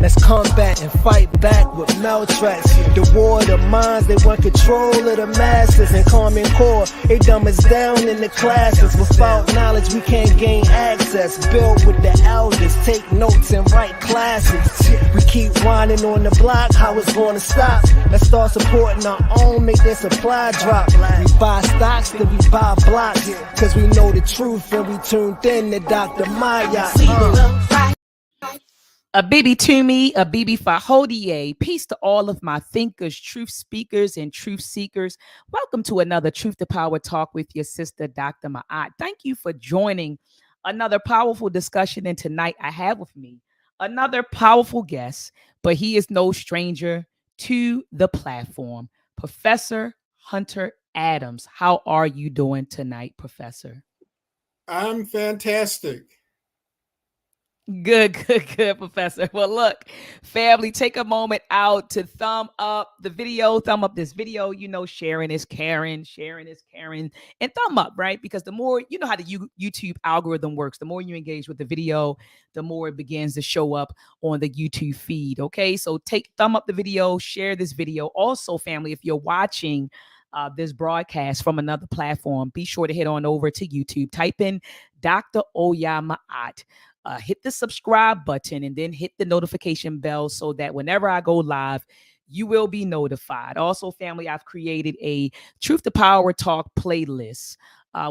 Let's combat and fight back with maltracks. The war of the minds, they want control of the masses. And Common Core, they dumb us down in the classes. Without knowledge, we can't gain access. Build with the elders, take notes and write classes. We keep whining on the block, how it's gonna stop? Let's start supporting our own, make their supply drop. We buy stocks, then we buy blocks. Cause we know the truth and we tuned in to Dr. Maat. A bibi to me, a bibi fahodie. Peace to all of my thinkers, truth speakers, and truth seekers. Welcome to another Truth to Power Talk with your sister, Dr. Maat. Thank you for joining another powerful discussion. And tonight I have with me another powerful guest, but he is no stranger to the platform, Professor Hunter Adams. How are you doing tonight, Professor? I'm fantastic. Good, Professor. Well, look, family, take a moment out to thumb up the video, thumb up this video. You know, sharing is caring, and thumb up, right? Because the more, you know how the YouTube algorithm works, the more you engage with the video, the more it begins to show up on the YouTube feed, okay? So thumb up the video, share this video. Also, family, if you're watching this broadcast from another platform, be sure to head on over to YouTube, type in Dr. Maat. Hit the subscribe button and then hit the notification bell so that whenever I go live, you will be notified. Also, family, I've created a Truth to Power Talk playlist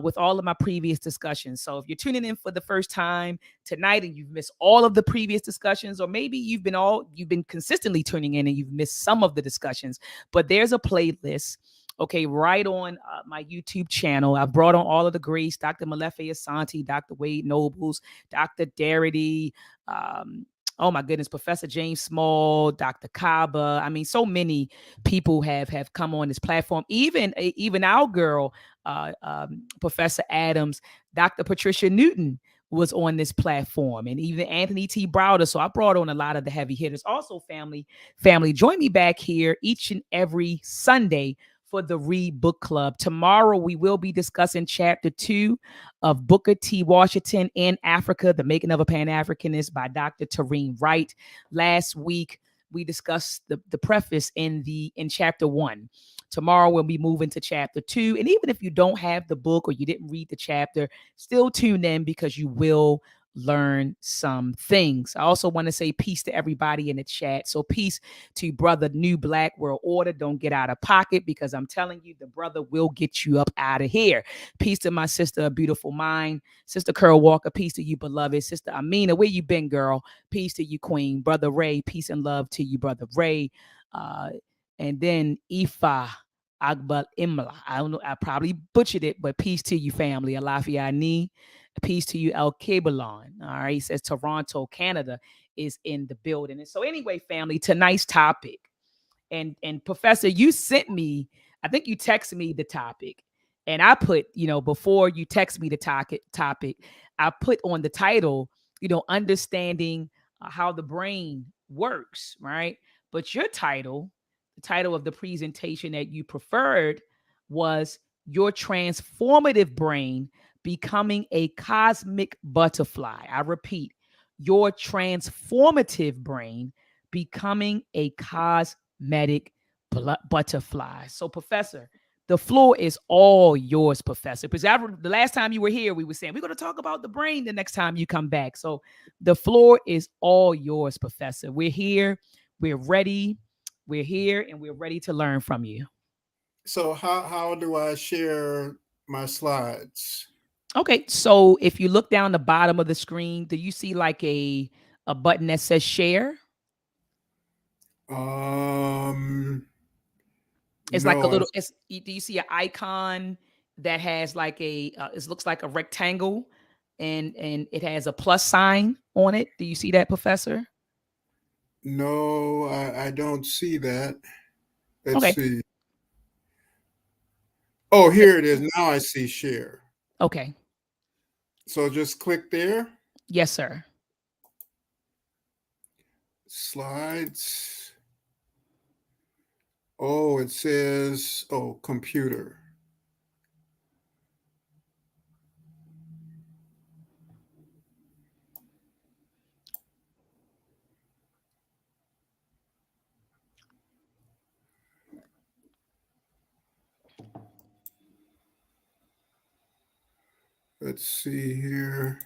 with all of my previous discussions. So if you're tuning in for the first time tonight and you've missed all of the previous discussions, or maybe you've been consistently tuning in and you've missed some of the discussions, but there's a playlist, okay, right on my YouTube channel. I've brought on all of the greats, Dr. Malefe Asante, Dr. Wade Nobles, Dr. Darity, oh my goodness, Professor James Small, Dr. Kaba. I mean, so many people have come on this platform. Even our girl, Professor Adams, Dr. Patricia Newton was on this platform, and even Anthony T. Browder. So I brought on a lot of the heavy hitters. Also, family, join me back here each and every Sunday for the Read Book Club. Tomorrow, we will be discussing Chapter 2 of Booker T. Washington in Africa, The Making of a Pan-Africanist by Dr. Tareen Wright. Last week, we discussed the preface in Chapter 1. Tomorrow, we'll be moving to Chapter 2. And even if you don't have the book or you didn't read the chapter, still tune in because you will learn some things. I also want to say peace to everybody in the chat. So peace to brother New Black World Order. Don't get out of pocket, because I'm telling you, the brother will get you up out of here. Peace to my sister, A Beautiful Mind. Sister Curl Walker, peace to you, beloved. Sister Amina, where you been, girl? Peace to you, queen. Brother Ray, peace and love to you, brother Ray. And then Ifa Agbal Imla. I don't know, I probably butchered it, but peace to you, family. Alafiani. Peace to you, El Cabalon. All right. He says Toronto, Canada is in the building. And so anyway, family, tonight's topic. And Professor, you sent me, I think you texted me the topic. And I put, before you text me the topic, I put on the title, understanding how the brain works, right? But your title, the title of the presentation that you preferred was Your Transformative Brain Becoming a Cosmic Butterfly. I repeat, your transformative brain becoming a cosmetic butterfly. So, Professor, the floor is all yours, Professor. Because the last time you were here, we were saying we're going to talk about the brain the next time you come back. So the floor is all yours, Professor. We're here. We're ready. We're here, and we're ready to learn from you. So how do I share my slides? Okay, so if you look down the bottom of the screen, do you see like a button that says share? It's no, like a little. Do you see an icon that has like it looks like a rectangle, and it has a plus sign on it? Do you see that, Professor? No, I don't see that. Let's see. Oh, here it is. Now I see share. Okay. So just click there. Yes, sir. Slides. Oh, it says, computer. let's see here.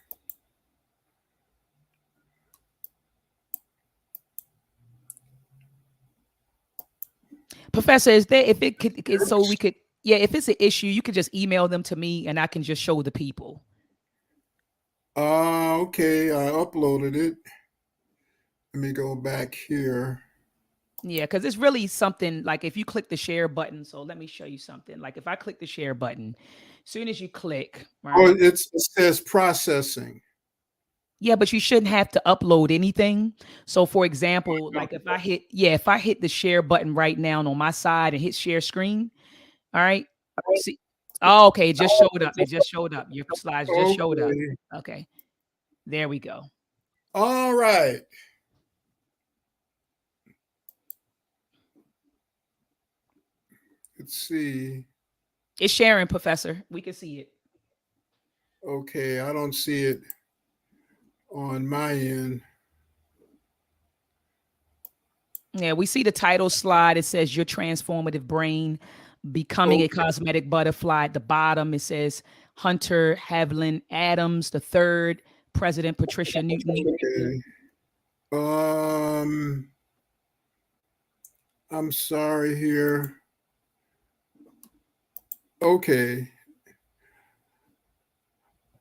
Professor, is there, if it could, so we could, yeah, if it's an issue, you could just email them to me and I can just show the people. Okay, I uploaded it. Let me go back here. Yeah, because it's really something like if you click the share button. So let me show you something. Like if I click the share button, as soon as you click, Oh, right? it says processing. Yeah, but you shouldn't have to upload anything. So for example, like if I hit the share button right now on my side and hit share screen, all right. See, oh, okay, it just showed up. It just showed up. Your slides just showed up. Okay. Okay, there we go. All right. Let's see. It's sharing, Professor. We can see it. Okay, I don't see it on my end. Yeah, we see the title slide. It says Your Transformative Brain, Becoming a Cosmetic Butterfly. At the bottom, it says Hunter Havlin Adams, the third, President Patricia Newton. Okay. I'm sorry here. Okay.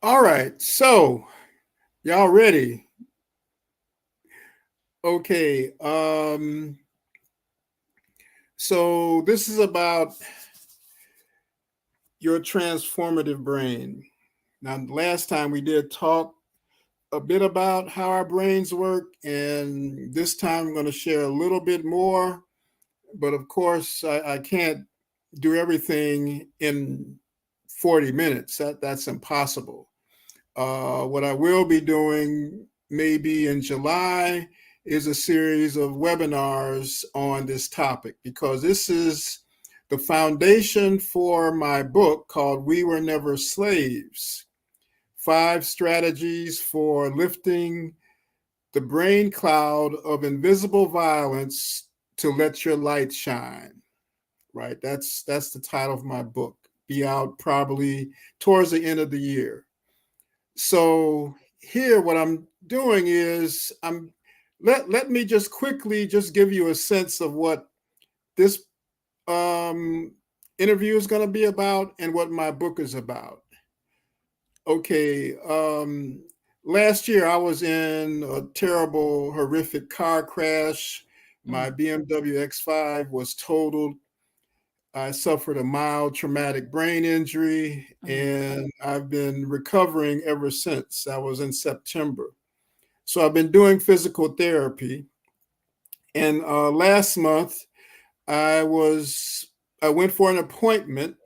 All right. So, y'all ready? Okay. So this is about your transformative brain. Now, last time we did talk a bit about how our brains work, and this time I'm going to share a little bit more. But of course, I can't do everything in 40 minutes. That's impossible. What I will be doing maybe in July is a series of webinars on this topic, because this is the foundation for my book called We Were Never Slaves: 5 Strategies for Lifting the Brain Cloud of Invisible Violence to Let Your Light Shine. Right? That's the title of my book. Be out probably towards the end of the year. So here, what I'm doing is let me just quickly just give you a sense of what this interview is going to be about and what my book is about. Okay, last year I was in a terrible, horrific car crash. My BMW X5 was totaled. I suffered a mild traumatic brain injury, and I've been recovering ever since. That was in September. So I've been doing physical therapy. And last month, I went for an appointment,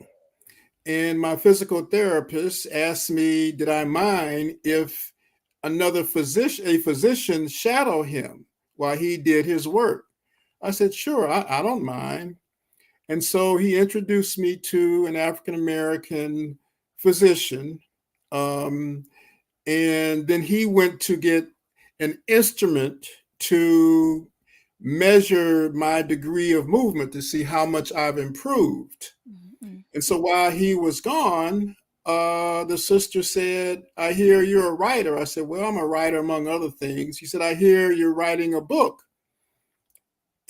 and my physical therapist asked me, did I mind if a physician shadow him while he did his work? I said, sure, I don't mind. And so he introduced me to an African-American physician. And then he went to get an instrument to measure my degree of movement to see how much I've improved. And so while he was gone, the sister said, I hear you're a writer. I said, well, I'm a writer among other things. She said, I hear you're writing a book.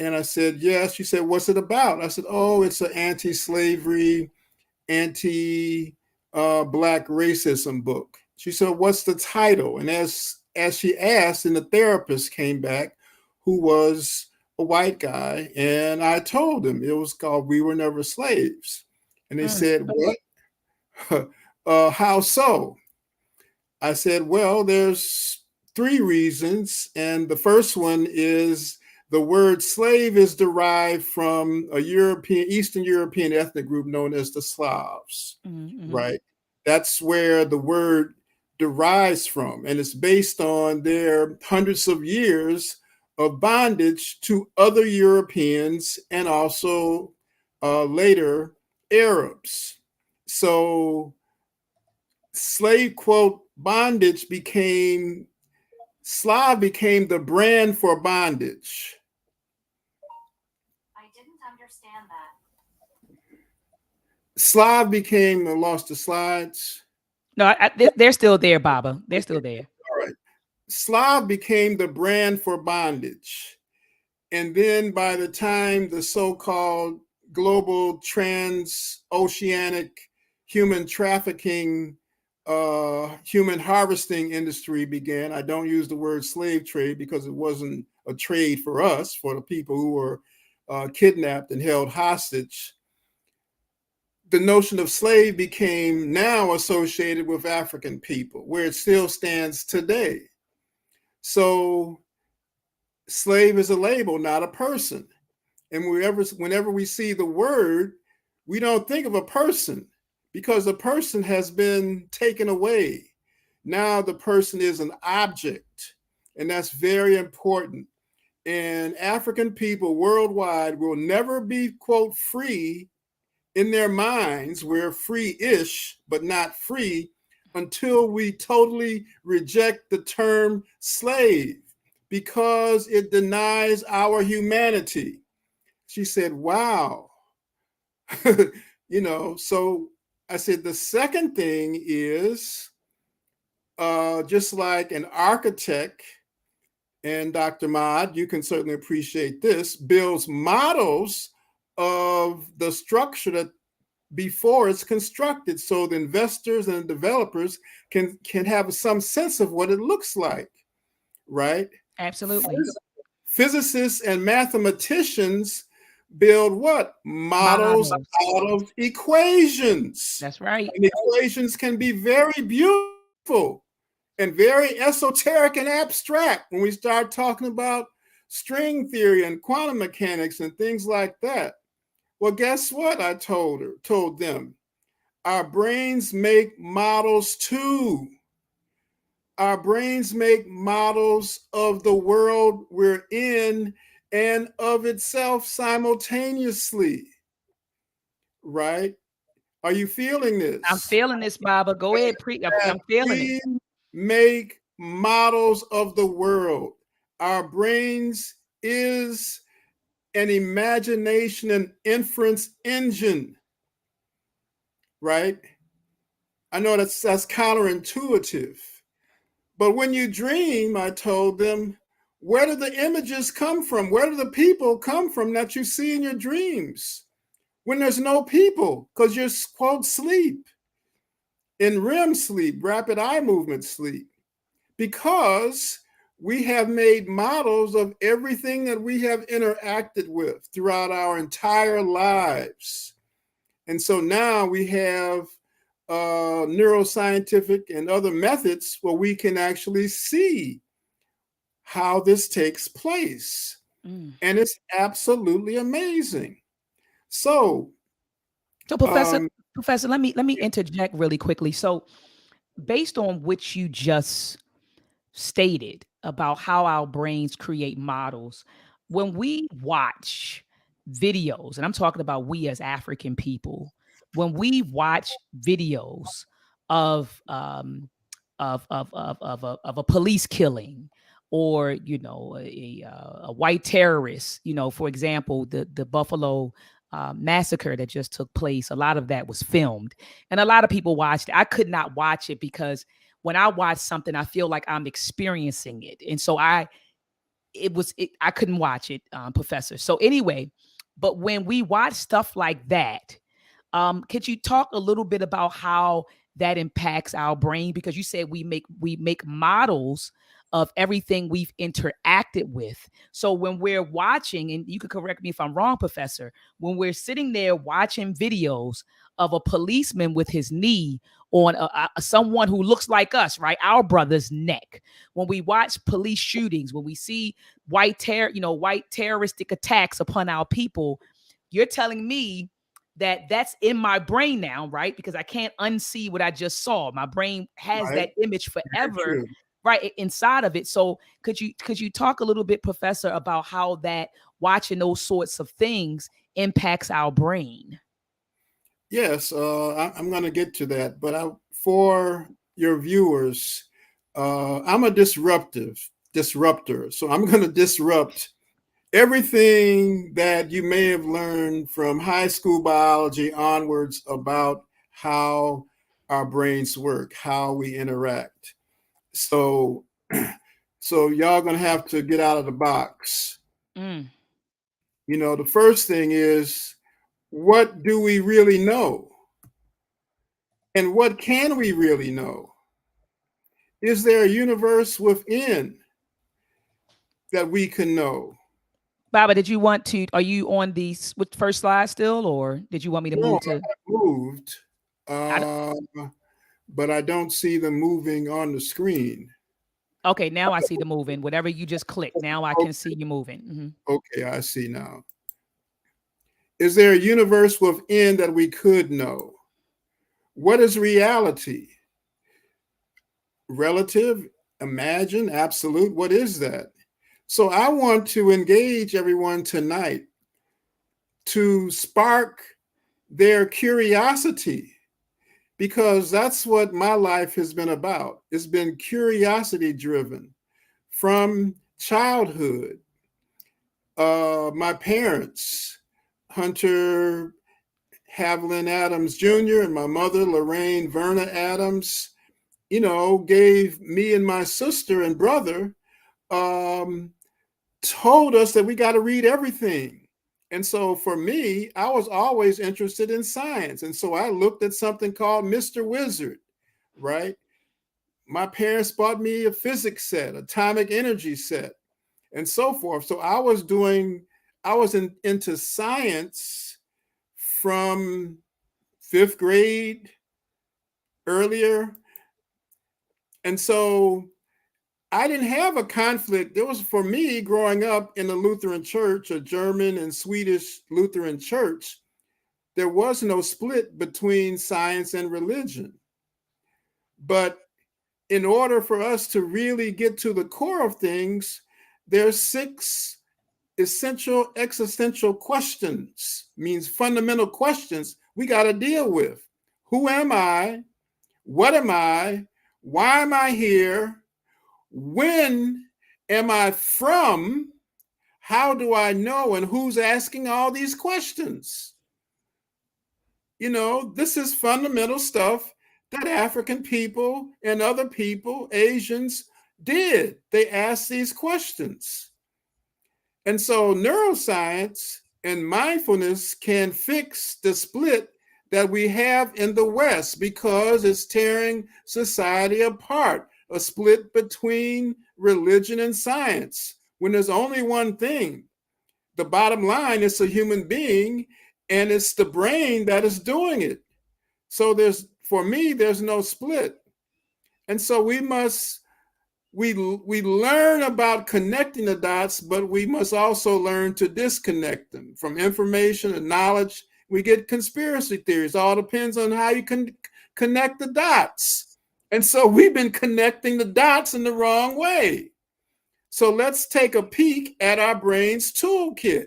And I said, yes. She said, what's it about? I said, oh, it's an anti-slavery, anti-Black racism book. She said, what's the title? And as she asked, and the therapist came back, who was a white guy, and I told him it was called We Were Never Slaves. And they said, what? How so? I said, well, there's 3 reasons. And the first one is the word slave is derived from a Eastern European ethnic group known as the Slavs, right? That's where the word derives from. And it's based on their hundreds of years of bondage to other Europeans and also later Arabs. So slave quote bondage Slav became the brand for bondage. I didn't understand that. Slav became, I lost the slides. No, they're still there, Baba. They're still there. All right. Slav became the brand for bondage. And then by the time the so-called global transoceanic human trafficking, human harvesting industry began, I don't use the word slave trade because it wasn't a trade for us, for the people who were kidnapped and held hostage. The notion of slave became now associated with African people, where it still stands today. So slave is a label, not a person. And whenever we see the word, we don't think of a person because the person has been taken away. Now the person is an object, and that's very important. And African people worldwide will never be, quote, free in their minds. We're free-ish, but not free until we totally reject the term slave because it denies our humanity. She said, wow. So I said, the second thing is just like an architect, and Dr. Maat, you can certainly appreciate this, builds models of the structure that before it's constructed, so the investors and developers can have some sense of what it looks like, right? Absolutely. Physicists and mathematicians build what? Models out of equations. That's right. And equations can be very beautiful and very esoteric and abstract when we start talking about string theory and quantum mechanics and things like that. Well, guess what? I told them, our brains make models too. Our brains make models of the world we're in and of itself simultaneously, right? Are you feeling this? I'm feeling this, Baba. Go ahead, I'm feeling it. We make models of the world. Our brains is an imagination and inference engine, right? I know that's counterintuitive. But when you dream, I told them, where do the images come from? Where do the people come from that you see in your dreams? When there's no people, because you're, quote, sleep, in REM sleep, rapid eye movement sleep, because we have made models of everything that we have interacted with throughout our entire lives. And so now we have neuroscientific and other methods where we can actually see how this takes place. And it's absolutely amazing. So Professor, let me interject really quickly. So based on what you just stated about how our brains create models, when we watch videos, and I'm talking about we as African people, when we watch videos of a police killing, or a white terrorist, for example, the Buffalo massacre that just took place, a lot of that was filmed, and a lot of people watched it. I could not watch it because when I watch something, I feel like I'm experiencing it, and so I couldn't watch it, Professor. So anyway, but when we watch stuff like that, could you talk a little bit about how that impacts our brain? Because you said we make models of everything we've interacted with. So when we're watching, and you could correct me if I'm wrong, Professor, when we're sitting there watching videos of a policeman with his knee on someone who looks like us, right, our brother's neck, when we watch police shootings, when we see white terroristic attacks upon our people, you're telling me that that's in my brain now, right? Because I can't unsee what I just saw. My brain has that image forever, right, inside of it. So could you talk a little bit, Professor, about how that watching those sorts of things impacts our brain? Yes, I'm going to get to that. But for your viewers, I'm a disruptor. So I'm going to disrupt everything that you may have learned from high school biology onwards about how our brains work, how we interact. So, so y'all gonna have to get out of the box. Mm. You know, the first thing is, what do we really know? And what can we really know? Is there a universe within that we can know? Baba, did you want to, are you on the first slide still, or did you want me to No, move to? I moved, I, but I don't see them moving on the screen. okay, now I see the moving. Whatever you just clicked, now I can see you moving. Okay, I see now. Is there a universe within that we could know? What is reality? Relative, imagine, absolute? What is that? So I want to engage everyone tonight to spark their curiosity, because that's what my life has been about. It's been curiosity driven from childhood. My parents, Hunter Haviland Adams Jr., and my mother, Lorraine Verna Adams, you know, gave me and my sister and brother, told us that we got to read everything. And so for me, I was always interested in science. And so I looked at something called Mr. Wizard, right? My parents bought me a physics set, atomic energy set, and so forth. So I was into science from 5th grade, earlier. And so I didn't have a conflict. There was, for me, growing up in the Lutheran church, a German and Swedish Lutheran church, there was no split between science and religion. But in order for us to really get to the core of things, there's 6 essential existential questions, means fundamental questions we got to deal with. Who am I? What am I? Why am I here? When am I from? How do I know? And who's asking all these questions? You know, this is fundamental stuff that African people and other people, Asians, did. They asked these questions. And so neuroscience and mindfulness can fix the split that we have in the West, because it's tearing society apart, a split between religion and science, when there's only one thing. The bottom line is a human being, and it's the brain that is doing it. So for me, there's no split. And so we learn about connecting the dots, but we must also learn to disconnect them from information and knowledge. We get conspiracy theories. All depends on how you can connect the dots. And so we've been connecting the dots in the wrong way. So let's take a peek at our brain's toolkit,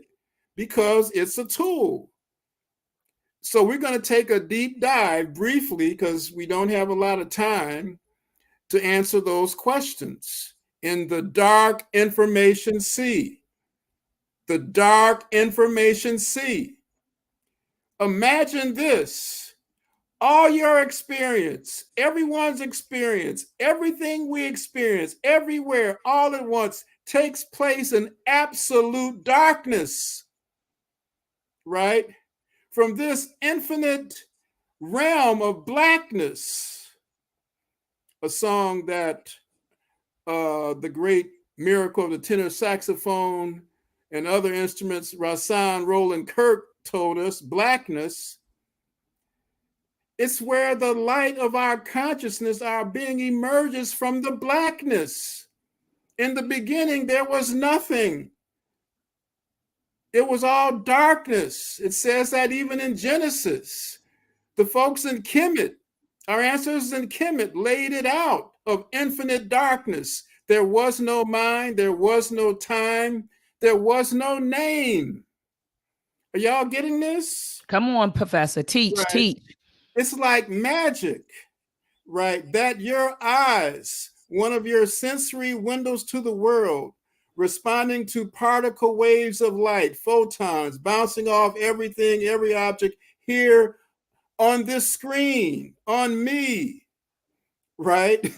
because it's a tool. So we're going to take a deep dive briefly, because we don't have a lot of time to answer those questions, in the dark information sea. The dark information sea. Imagine this: all your experience, everyone's experience, everything we experience, everywhere, all at once, takes place in absolute darkness, right? From this infinite realm of blackness. A song that the great miracle of the tenor saxophone and other instruments, Rahsaan Roland Kirk, told us, blackness, it's where the light of our consciousness, our being, emerges from the blackness. In the beginning, there was nothing. It was all darkness. It says that even in Genesys. The folks in Kemet, our ancestors in Kemet, laid it out of infinite darkness. There was no mind, there was no time, there was no name. Are y'all getting this? Come on, Professor. Teach, Right. teach. It's like magic, right? That your eyes, one of your sensory windows to the world, responding to particle waves of light, photons, bouncing off everything, every object here on this screen, on me, right?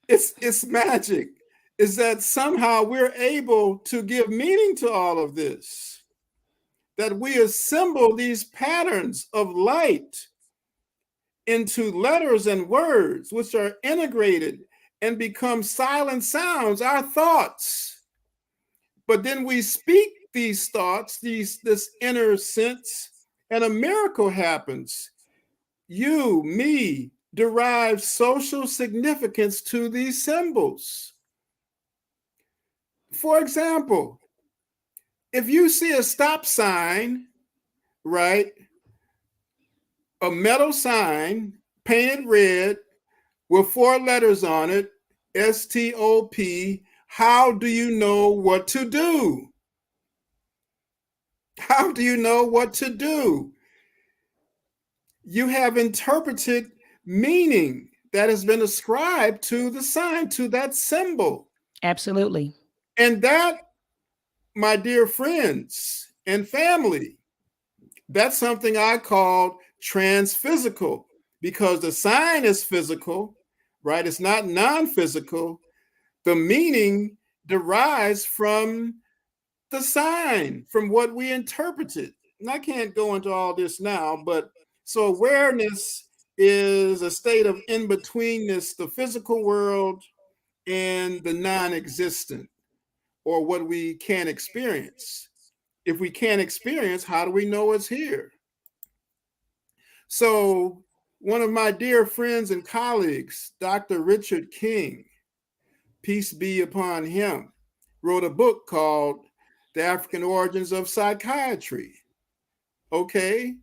It's magic. Is that somehow we're able to give meaning to all of this, that we assemble these patterns of light into letters and words, which are integrated and become silent sounds, our thoughts. But then we speak these thoughts, this inner sense, and a miracle happens. You, me, derive social significance to these symbols. For example, if you see a stop sign, right, a metal sign painted red with 4 letters on it, STOP, how do you know what to do? How do you know what to do? You have interpreted meaning that has been ascribed to the sign, to that symbol. Absolutely. And that, my dear friends and family, that's something I call transphysical, because the sign is physical, right? It's not non-physical. The meaning derives from the sign, from what we interpreted. And I can't go into all this now, but so awareness is a state of in-betweenness, the physical world and the non-existent, or what we can't experience. If we can't experience, how do we know it's here? So one of my dear friends and colleagues, Dr. Richard King, peace be upon him, wrote a book called The African Origins of Psychiatry. Okay.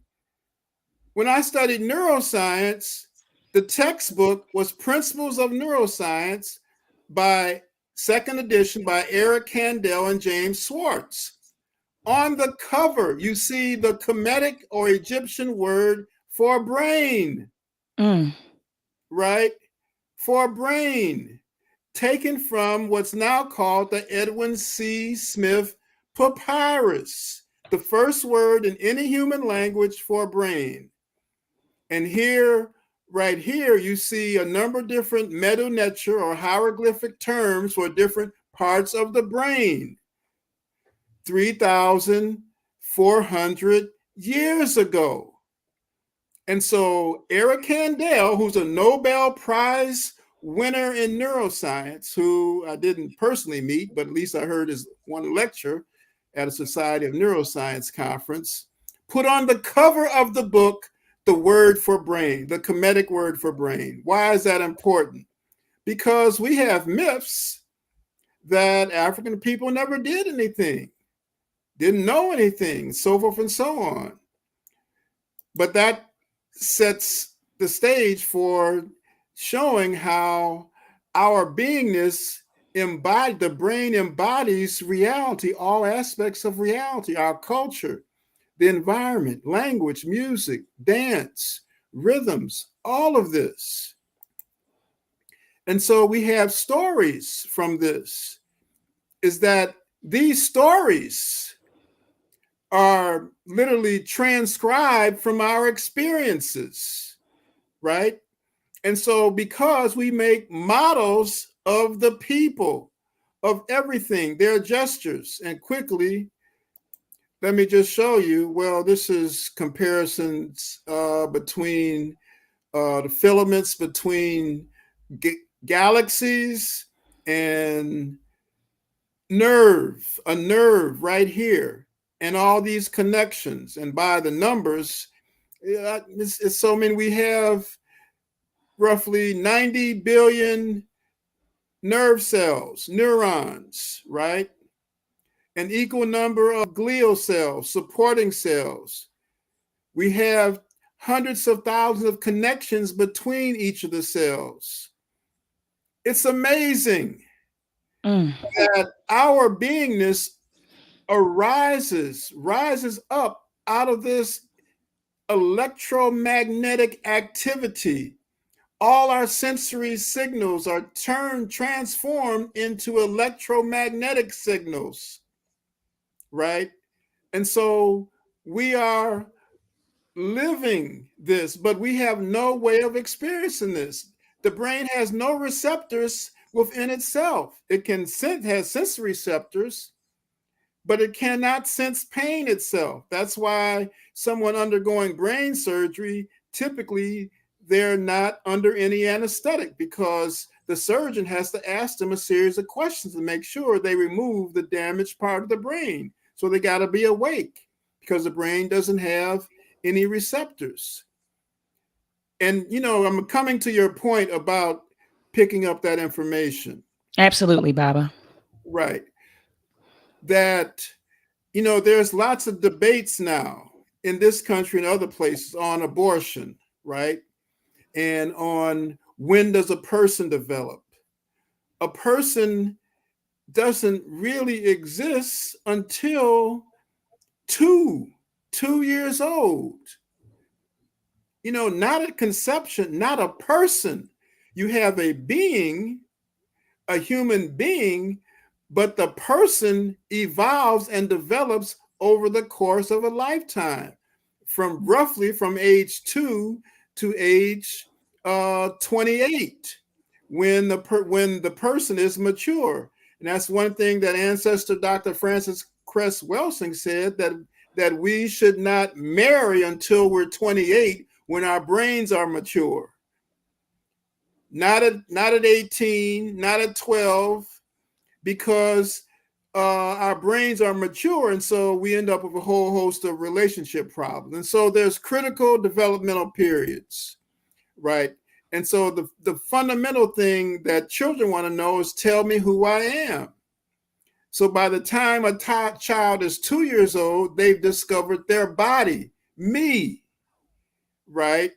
When I studied neuroscience, the textbook was Principles of Neuroscience by second edition by Eric Kandel and James Swartz. On the cover, you see the Kemetic or Egyptian word for brain, right? For brain, taken from what's now called the Edwin C. Smith Papyrus, the first word in any human language for brain. And here, right here, you see a number of different meta-nature or hieroglyphic terms for different parts of the brain. 3,400 years ago. And so Eric Kandel, who's a Nobel Prize winner in neuroscience, who I didn't personally meet, but at least I heard his one lecture at a Society of Neuroscience conference, put on the cover of the book the word for brain, the Kemetic word for brain. Why is that important? Because we have myths that African people never did anything, didn't know anything, so forth and so on. But that sets the stage for showing how our beingness the brain embodies reality, all aspects of reality, our culture, the environment, language, music, dance, rhythms, all of this. And so we have stories from this, is that these stories are literally transcribed from our experiences, right? And so because we make models of the people, of everything, their gestures, and quickly, let me just show you, well, this is comparisons between the filaments between galaxies and a nerve right here, and all these connections. And by the numbers, it's so many. We have roughly 90 billion nerve cells, neurons, right? An equal number of glial cells, supporting cells. We have hundreds of thousands of connections between each of the cells. It's amazing that our beingness rises up out of this electromagnetic activity. All our sensory signals are transformed into electromagnetic signals, right? And so we are living this, but we have no way of experiencing this. The brain has no receptors within itself. It can has sensory receptors, but it cannot sense pain itself. That's why someone undergoing brain surgery, typically they're not under any anesthetic, because the surgeon has to ask them a series of questions to make sure they remove the damaged part of the brain. So they got to be awake because the brain doesn't have any receptors. And, you know, I'm coming to your point about picking up that information. Absolutely, Baba. Right. That, you know, there's lots of debates now in this country and other places on abortion, right? And on when does a person develop? A person doesn't really exist until two years old. You know, not at conception, not a person. You have a being, a human being, but the person evolves and develops over the course of a lifetime, from roughly from age 2 to age 28, when the person is mature. And that's one thing that ancestor Dr. Francis Cress Welsing said, that we should not marry until we're 28, when our brains are mature. Not at 18, not at 12, because our brains are mature, and so we end up with a whole host of relationship problems. And so there's critical developmental periods, right? And so the fundamental thing that children want to know is, tell me who I am. So by the time a child is 2 years old, they've discovered their body, me, right?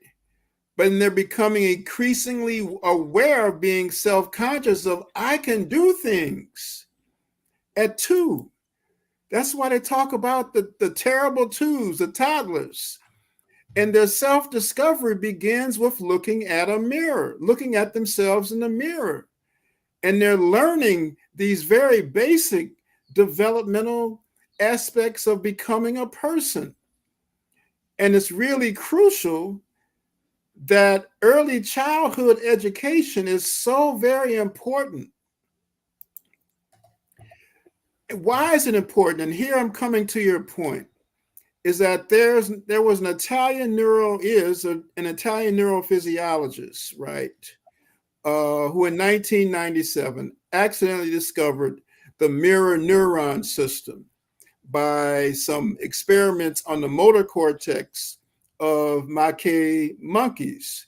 But they're becoming increasingly aware of being self-conscious of, I can do things at 2. That's why they talk about the terrible 2s, the toddlers. And their self-discovery begins with looking at a mirror, looking at themselves in the mirror. And they're learning these very basic developmental aspects of becoming a person. And it's really crucial that early childhood education is so very important. Why is it important? And here I'm coming to your point, is that there was an Italian neurophysiologist, right, who in 1997 accidentally discovered the mirror neuron system by some experiments on the motor cortex of macaque monkeys.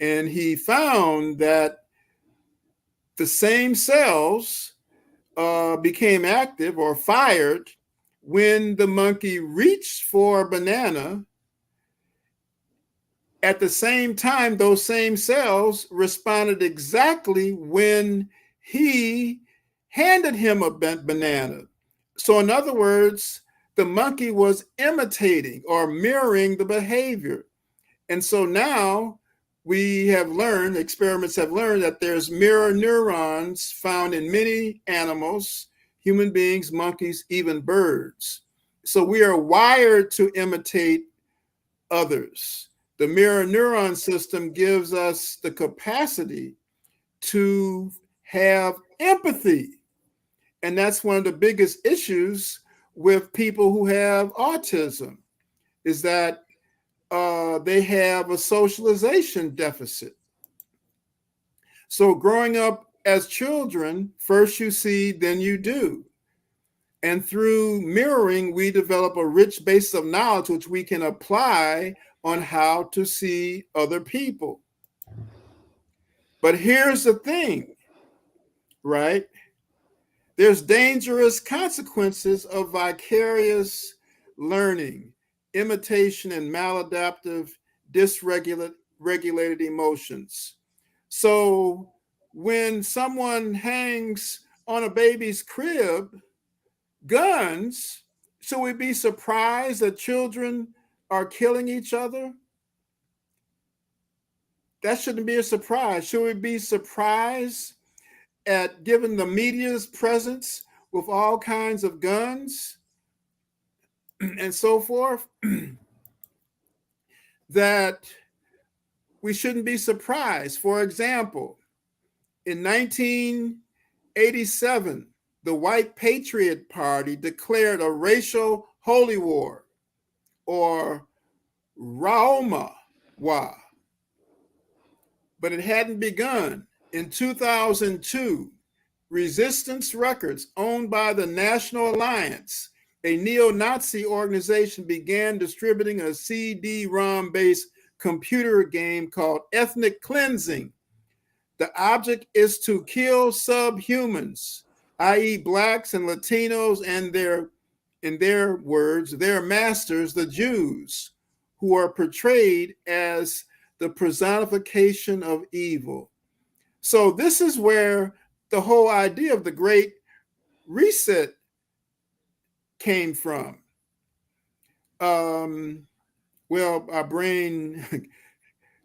And he found that the same cells became active or fired when the monkey reached for a banana. At the same time, those same cells responded exactly when he handed him a banana. So in other words, the monkey was imitating or mirroring the behavior. And so now we have learned, experiments have learned, that there's mirror neurons found in many animals, human beings, monkeys, even birds. So we are wired to imitate others. The mirror neuron system gives us the capacity to have empathy. And that's one of the biggest issues with people who have autism, is that they have a socialization deficit. So growing up as children, first you see, then you do. And through mirroring, we develop a rich base of knowledge which we can apply on how to see other people. But here's the thing, right? There's dangerous consequences of vicarious learning, imitation, and maladaptive, dysregulated emotions. So when someone hangs on a baby's crib guns, should we be surprised that children are killing each other? That shouldn't be a surprise. Should we be surprised at, given the media's presence with all kinds of guns and so forth? that we shouldn't be surprised. For example, in 1987, the White Patriot Party declared a racial holy war, or Raoma Wa, but it hadn't begun. In 2002, Resistance Records, owned by the National Alliance, a neo-Nazi organization, began distributing a CD-ROM-based computer game called Ethnic Cleansing. The object is to kill subhumans, i.e. Blacks and Latinos, and in their words, their masters, the Jews, who are portrayed as the personification of evil. So this is where the whole idea of the Great Reset came from. Well, our brain,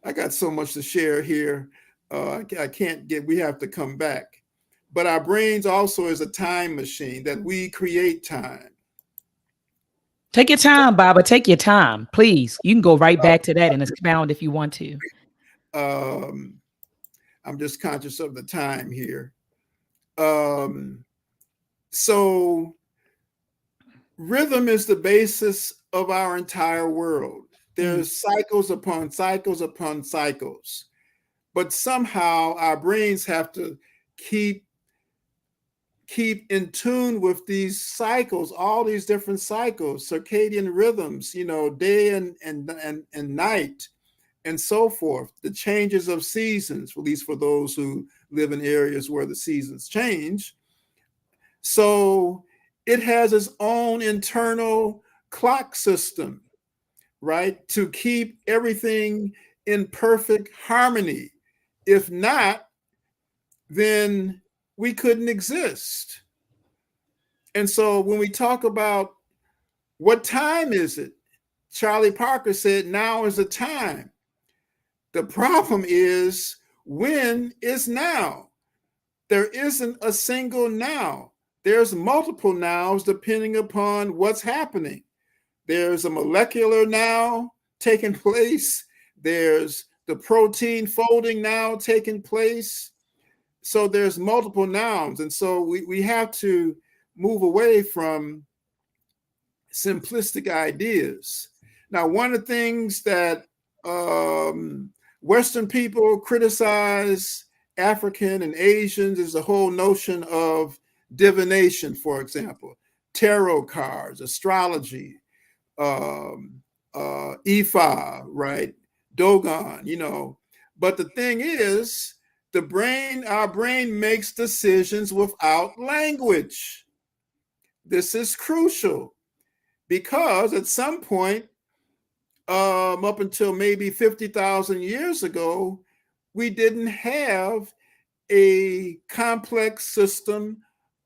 I got so much to share here. I can't we have to come back. But our brains also is a time machine that we create time. Take your time, Baba. Take your time, please. You can go right back to that and expound if you want to. I'm just conscious of the time here. So rhythm is the basis of our entire world. There's cycles upon cycles upon cycles. But somehow our brains have to keep in tune with these cycles, all these different cycles, circadian rhythms, day and night, and so forth. The changes of seasons, at least for those who live in areas where the seasons change. So it has its own internal clock system, right, to keep everything in perfect harmony. If not, then we couldn't exist. And so when we talk about what time is it, Charlie Parker said, now is the time. The problem is, when is now? There isn't a single now. There's multiple nows depending upon what's happening. There's a molecular now taking place. There's the protein folding now taking place. So there's multiple nouns. And so we have to move away from simplistic ideas. Now, one of the things that Western people criticize African and Asians is the whole notion of divination, for example, tarot cards, astrology, Ifa, right? Dogon, But the thing is, our brain makes decisions without language. This is crucial because at some point, up until maybe 50,000 years ago, we didn't have a complex system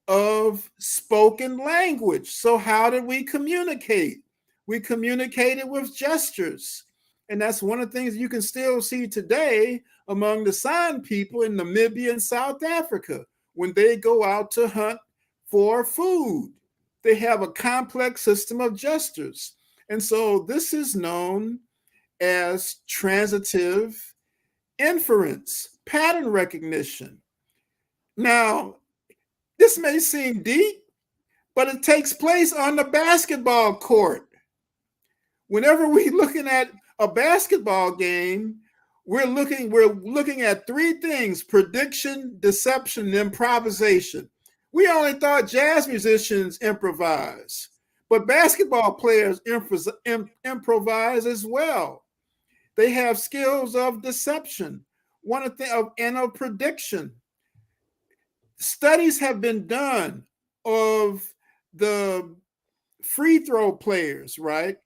of spoken language. So how did we communicate? We communicated with gestures. And that's one of the things you can still see today among the San people in Namibia and South Africa when they go out to hunt for food. They have a complex system of gestures. And so this is known as transitive inference, pattern recognition. Now, this may seem deep, but it takes place on the basketball court. Whenever we're looking at a basketball game, we're looking at three things: prediction, deception, and improvisation. We only thought jazz musicians improvise, but basketball players improvise as well. They have skills of deception, and of prediction. Studies have been done of the free throw players, right?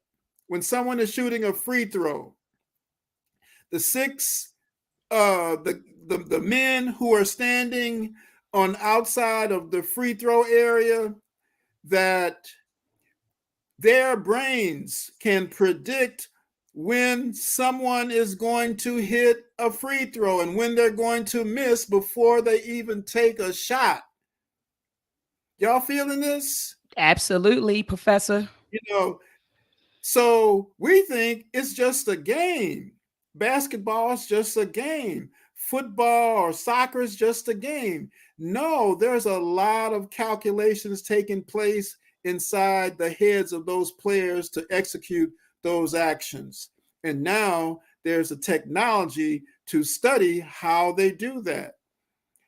When someone is shooting a free throw, the men who are standing on outside of the free throw area, that their brains can predict when someone is going to hit a free throw and when they're going to miss before they even take a shot. Y'all feeling this? Absolutely, Professor. So we think it's just a game. Basketball is just a game. Football or soccer is just a game. No, there's a lot of calculations taking place inside the heads of those players to execute those actions. And now there's a technology to study how they do that,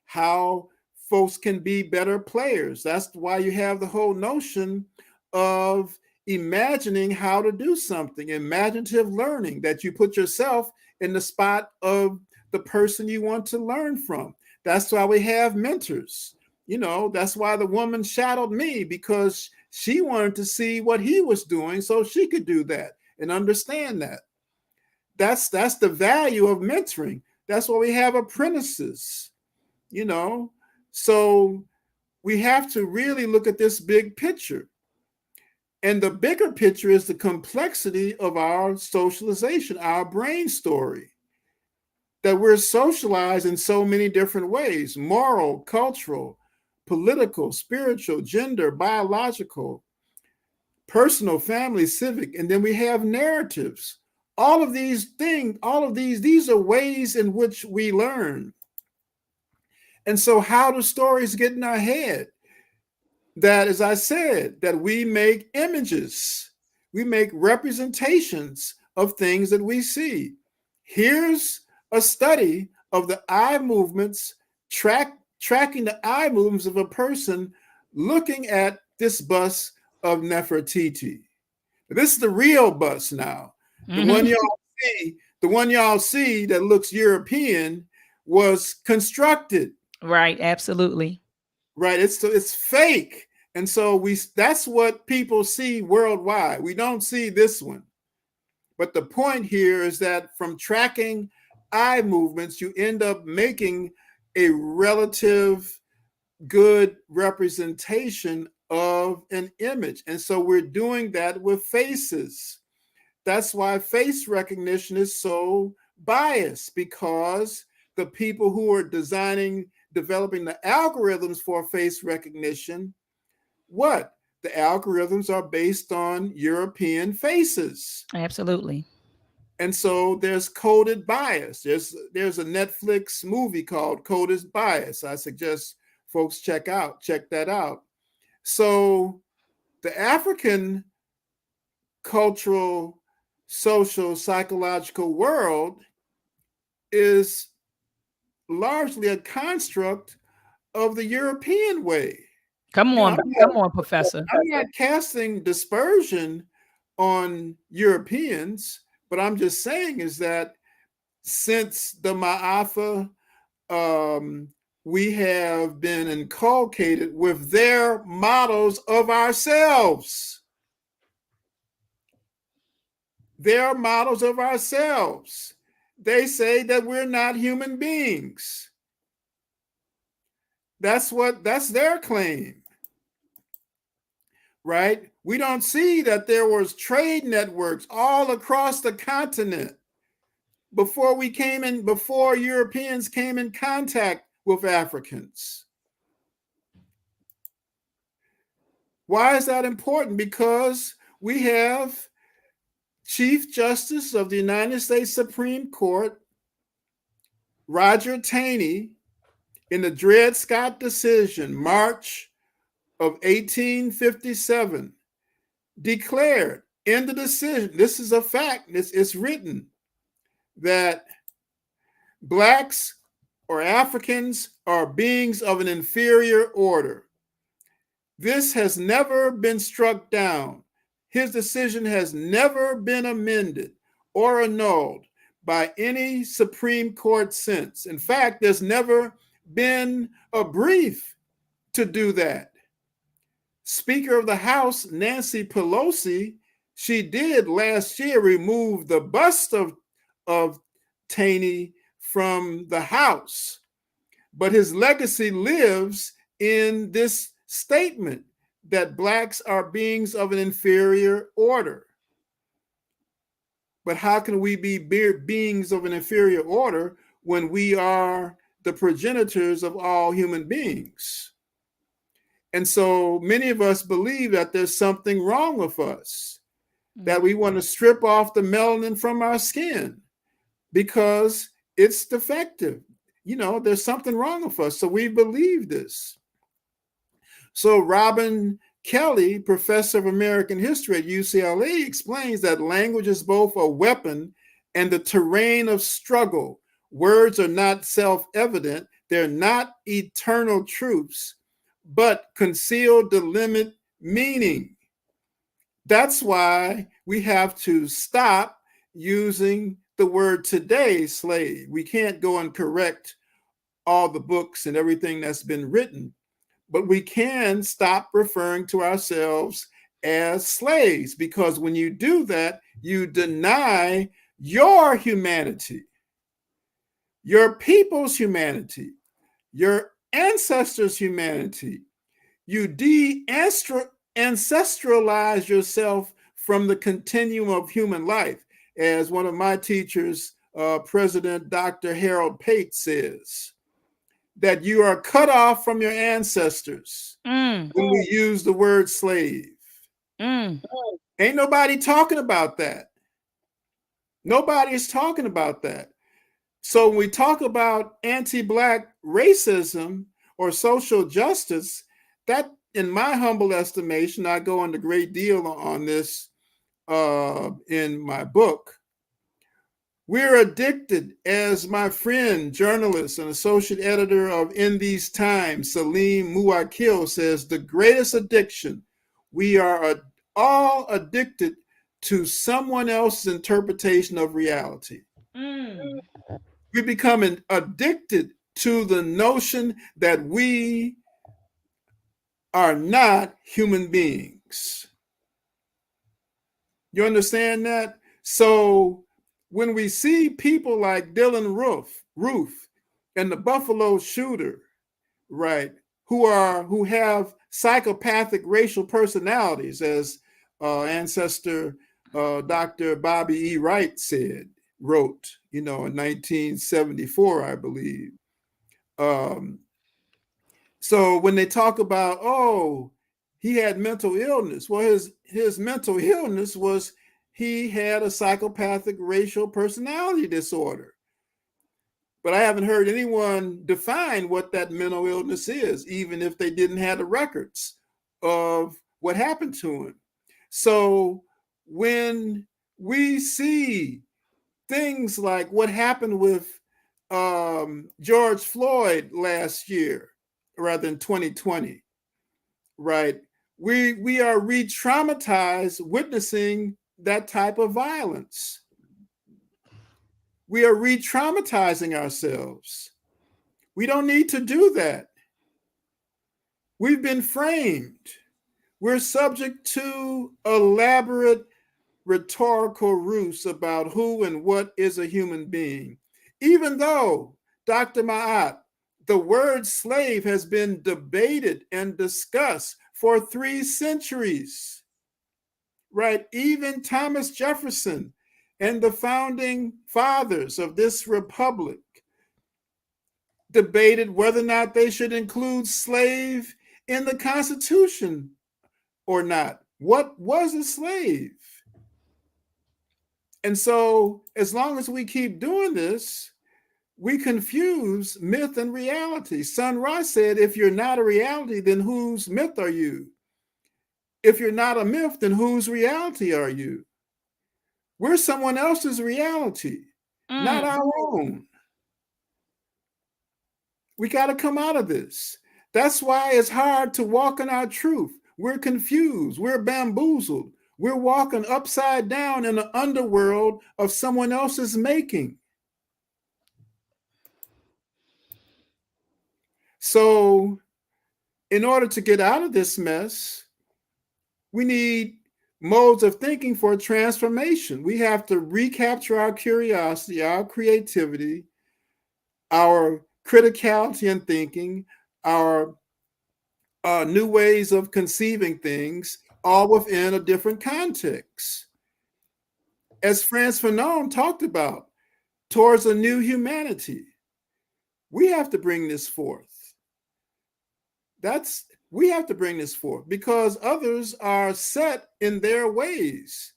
how folks can be better players. That's why you have the whole notion of imagining how to do something, imaginative learning, that you put yourself in the spot of the person you want to learn from. That's why we have mentors. You know, that's why the woman shadowed me, because she wanted to see what he was doing so she could do that and understand that. That's the value of mentoring. That's why we have apprentices, you know. So we have to really look at this big picture. And the bigger picture is the complexity of our socialization, our brain story, that we're socialized in so many different ways: moral, cultural, political, spiritual, gender, biological, personal, family, civic. And then we have narratives. All of these things, these are ways in which we learn. And so how do stories get in our head? That, as I said, that we make images, we make representations of things that we see. Here's a study of the eye movements, tracking the eye movements of a person looking at this bust of Nefertiti. This is the real bust now. The one y'all see that looks European was constructed. Right, absolutely. Right, it's fake. And so that's what people see worldwide. We don't see this one. But the point here is that from tracking eye movements, you end up making a relative good representation of an image. And so we're doing that with faces. That's why face recognition is so biased, because the people who are developing the algorithms for face recognition, the algorithms are based on European faces. Absolutely. And so there's coded bias. There's a Netflix movie called Coded Bias. I suggest folks check that out. So the African cultural, social, psychological world is largely a construct of the European way. Come on, Professor. I'm not casting dispersion on Europeans, but I'm just saying is that since the Ma'afa, we have been inculcated with their models of ourselves. Their models of ourselves. They say that we're not human beings. That's their claim, right? We don't see that there was trade networks all across the continent before Europeans came in contact with Africans. Why is that important? Because we have Chief Justice of the United States Supreme Court, Roger Taney, in the Dred Scott decision, March of 1857, declared in the decision, this is a fact, it's written, that Blacks or Africans are beings of an inferior order. This has never been struck down. His decision has never been amended or annulled by any Supreme Court since. In fact, there's never been a brief to do that. Speaker of the House, Nancy Pelosi, she did last year remove the bust of Taney from the House, but his legacy lives in this statement that Blacks are beings of an inferior order. But how can we be beings of an inferior order when we are the progenitors of all human beings? And so many of us believe that there's something wrong with us. that we want to strip off the melanin from our skin because it's defective. You know, there's something wrong with us. So we believe this. So Robin Kelly, professor of American history at UCLA, explains that language is both a weapon and the terrain of struggle. Words are not self-evident. They're not eternal truths, but conceal the limit meaning. That's why we have to stop using the word today, slave. We can't go and correct all the books and everything that's been written, but we can stop referring to ourselves as slaves, because when you do that, you deny your humanity, your people's humanity, your ancestors' humanity. You de-ancestralize yourself from the continuum of human life. As one of my teachers, President Dr. Harold Pate says, that you are cut off from your ancestors when we use the word slave. Ain't nobody talking about that. Nobody is talking about that. So when we talk about anti-Black racism or social justice, that, in my humble estimation, I go into great deal on this in my book. We're addicted, as my friend, journalist, and associate editor of In These Times, Salim Muakil, says, the greatest addiction. We are all addicted to someone else's interpretation of reality. We become addicted to the notion that we are not human beings. You understand that? So when we see people like Dylan Roof and the Buffalo shooter, right, who have psychopathic racial personalities, as ancestor Dr. Bobby E. Wright wrote, in 1974, I believe. So when they talk about, oh, he had mental illness, well, his mental illness was he had a psychopathic racial personality disorder. But I haven't heard anyone define what that mental illness is, even if they didn't have the records of what happened to him. So when we see things like what happened with George Floyd last year, rather than 2020, right? We are re-traumatized witnessing that type of violence. We are re-traumatizing ourselves. We don't need to do that. We've been framed. We're subject to elaborate rhetorical ruse about who and what is a human being. Even though, Dr. Maat, the word slave has been debated and discussed for 3 centuries, right? Even Thomas Jefferson and the founding fathers of this republic debated whether or not they should include slave in the Constitution or not. What was a slave? And so as long as we keep doing this, we confuse myth and reality. Sun Ra said, if you're not a reality, then whose myth are you? If you're not a myth, then whose reality are you? We're someone else's reality, not our own. We got to come out of this. That's why it's hard to walk in our truth. We're confused. We're bamboozled. We're walking upside down in the underworld of someone else's making. So in order to get out of this mess, we need modes of thinking for transformation. We have to recapture our curiosity, our creativity, our criticality in thinking, our new ways of conceiving things, all within a different context. As Frantz Fanon talked about, towards a new humanity. We have to bring this forth. We have to bring this forth because others are set in their ways.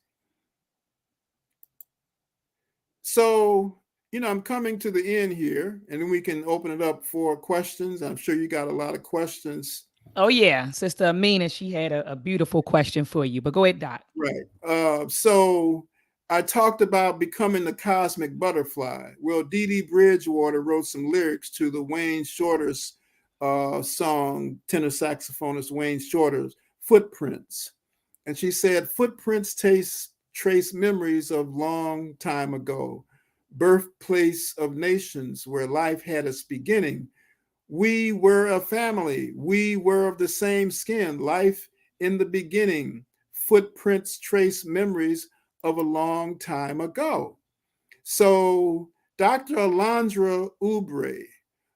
So, I'm coming to the end here, and then we can open it up for questions. I'm sure you got a lot of questions. Oh yeah, Sister Amina, she had a beautiful question for you. But go ahead, Doc. Right. So I talked about becoming the cosmic butterfly. Well, Dee Dee Bridgewater wrote some lyrics to the Wayne Shorter's song, tenor saxophonist Wayne Shorter's Footprints. And she said, footprints trace memories of long time ago, birthplace of nations where life had its beginning. We were a family. We were of the same skin. Life in the beginning. Footprints trace memories of a long time ago. So Dr. Alondra Oubre,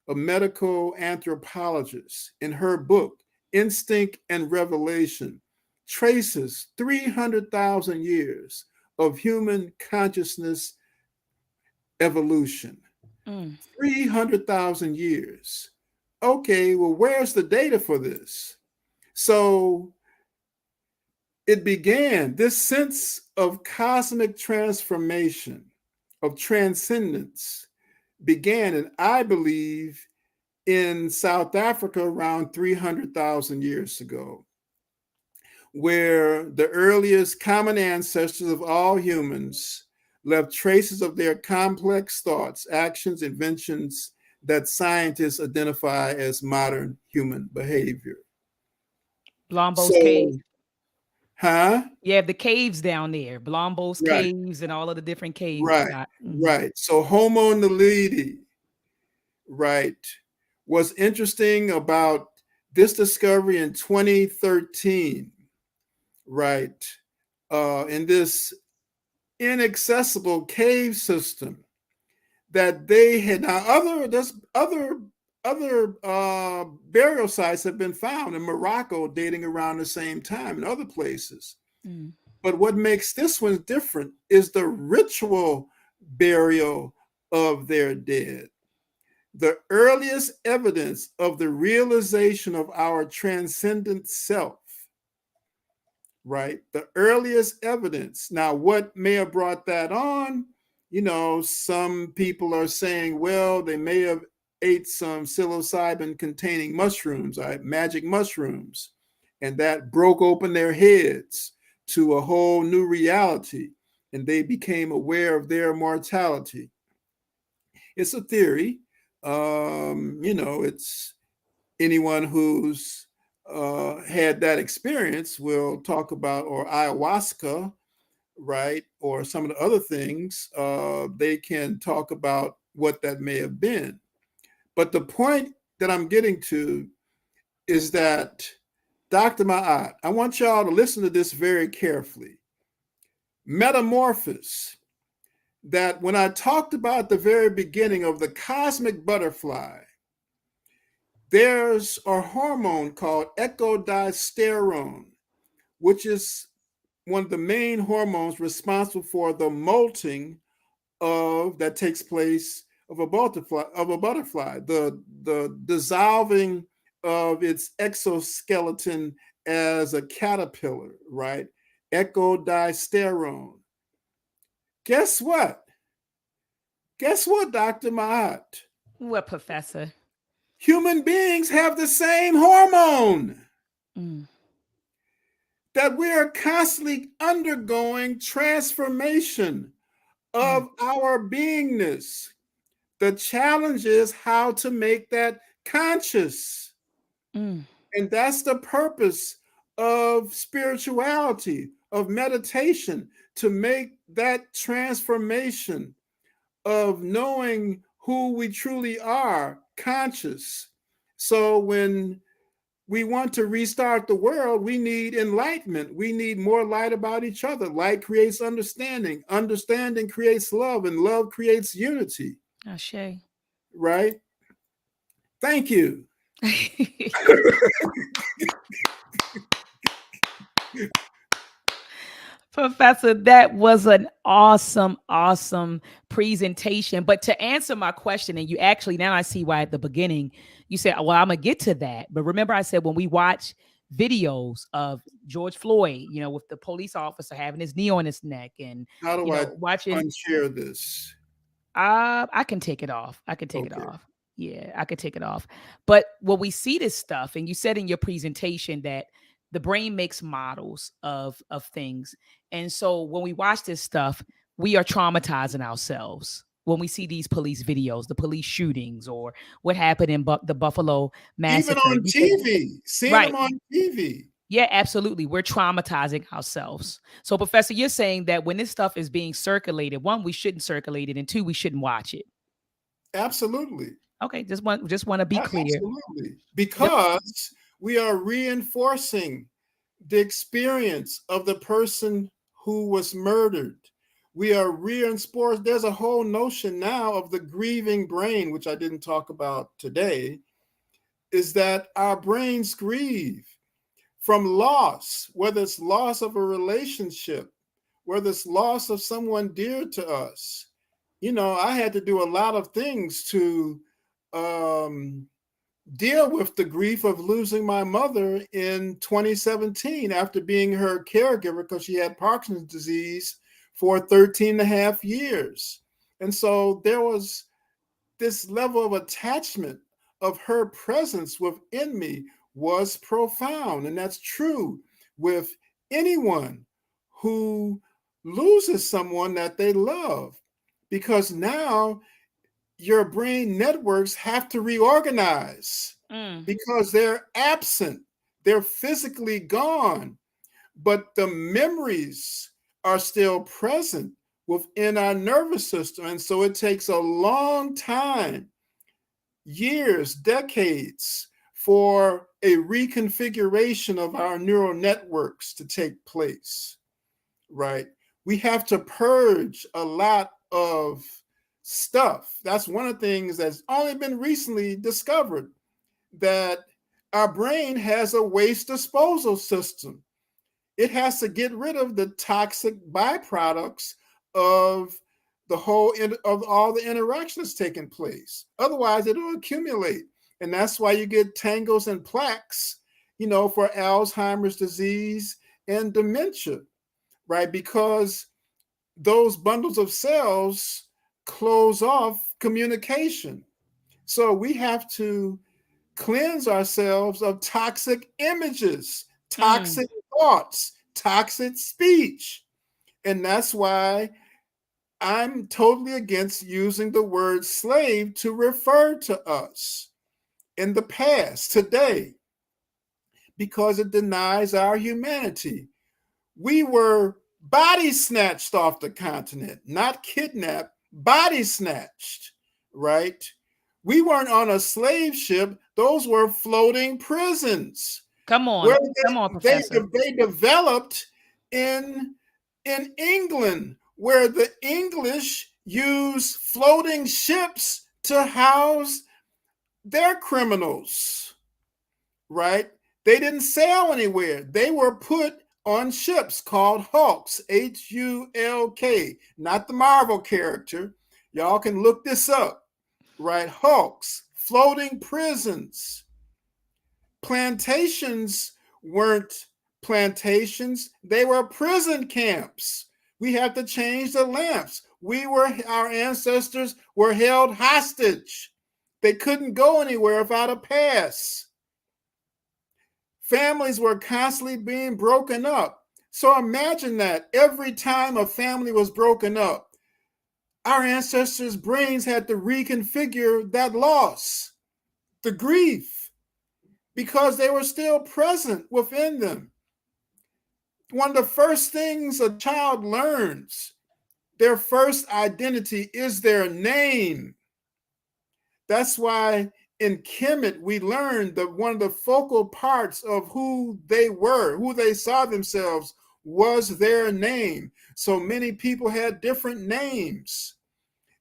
a medical anthropologist, in her book, Instinct and Revelation, traces 300,000 years of human consciousness evolution. 300,000 years. Okay, well, where's the data for this? So it began, this sense of cosmic transformation, of transcendence, began, and I believe, in South Africa around 300,000 years ago, where the earliest common ancestors of all humans left traces of their complex thoughts, actions, inventions that scientists identify as modern human behavior. Blombo's cave. Huh? You have the caves down there, Blombo's Right. caves and all of the different caves. Right. Right. So Homo naledi, right, what's interesting about this discovery in 2013, right, in this inaccessible cave system that they had. Now other burial sites have been found in Morocco dating around the same time, and other places. But what makes this one different is the ritual burial of their dead. The earliest evidence of the realization of our transcendent self, right? The earliest evidence. Now, what may have brought that on? Some people are saying, well, they may have ate some psilocybin containing mushrooms, right? Magic mushrooms, and that broke open their heads to a whole new reality, and they became aware of their mortality. It's a theory. It's anyone who's had that experience will talk about, or ayahuasca, right, or some of the other things, they can talk about what that may have been. But the point that I'm getting to is that, Dr. Maat, I want y'all to listen to this very carefully. Metamorphosis, that when I talked about the very beginning of the cosmic butterfly, there's a hormone called ecdysterone, which is one of the main hormones responsible for the molting that takes place of a butterfly, the dissolving of its exoskeleton as a caterpillar, right? Ecdysterone. Guess what? Guess what, Dr. Maat? What, Professor? Human beings have the same hormone. That we are constantly undergoing transformation of our beingness. The challenge is how to make that conscious. And that's the purpose of spirituality, of meditation, to make that transformation of knowing who we truly are conscious. So when we want to restart the world, we need enlightenment. We need more light about each other. Light creates understanding. Understanding creates love, and love creates unity. Ashe. Right? Thank you. Professor, that was an awesome presentation. But to answer my question, and you actually, now I see why at the beginning you said, well, I'm going to get to that. But remember, I said when we watch videos of George Floyd, with the police officer having his knee on his neck, and how do I watching unshare this? I can take it off. I can take it Okay. off. Yeah, I could take it off. But when we see this stuff, and you said in your presentation that the brain makes models of things, and so when we watch this stuff, we are traumatizing ourselves. When we see these police videos, the police shootings, or what happened in the Buffalo Even massacre, on you said TV, seeing right. them on TV. Yeah, absolutely. We're traumatizing ourselves. So, Professor, you're saying that when this stuff is being circulated, one, we shouldn't circulate it, and two, we shouldn't watch it. Absolutely. Okay, just want to be clear. Absolutely. Yep. Because we are reinforcing the experience of the person who was murdered. We are reinforcing. There's a whole notion now of the grieving brain, which I didn't talk about today, is that our brains grieve from loss, whether it's loss of a relationship, whether it's loss of someone dear to us. You know, I had to do a lot of things to deal with the grief of losing my mother in 2017 after being her caregiver because she had Parkinson's disease for 13 and a half years. And so there was this level of attachment of her presence within me was profound. And that's true with anyone who loses someone that they love, because now your brain networks have to reorganize Mm, because they're absent, they're physically gone, but the memories are still present within our nervous system. And so it takes a long time, years, decades, for a reconfiguration of our neural networks to take place, right? We have to purge a lot of stuff. That's one of the things that's only been recently discovered, that our brain has a waste disposal system. It has to get rid of the toxic byproducts of of all the interactions taking place. Otherwise, it'll accumulate. And that's why you get tangles and plaques, you know, for Alzheimer's disease and dementia, right? Because those bundles of cells close off communication. So we have to cleanse ourselves of toxic images, mm, toxic thoughts, toxic speech. And that's why I'm totally against using the word slave to refer to us in the past, today, because it denies our humanity. We were body snatched off the continent, not kidnapped, body snatched, right? We weren't on a slave ship. Those were floating prisons come on. where Come on, Professor. they developed in England, where the English used floating ships to house their criminals, right? They didn't sail anywhere. They were put on ships called Hulks, Hulk, not the Marvel character. Y'all can look this up, right? Hulks, floating prisons. Plantations weren't plantations, they were prison camps. We had to change the lamps. Our ancestors were held hostage. They couldn't go anywhere without a pass. Families were constantly being broken up. So imagine that every time a family was broken up, our ancestors' brains had to reconfigure that loss, the grief, because they were still present within them. One of the first things a child learns, their first identity, is their name. That's why in Kemet, we learned that one of the focal parts of who they were, who they saw themselves, was their name. So many people had different names.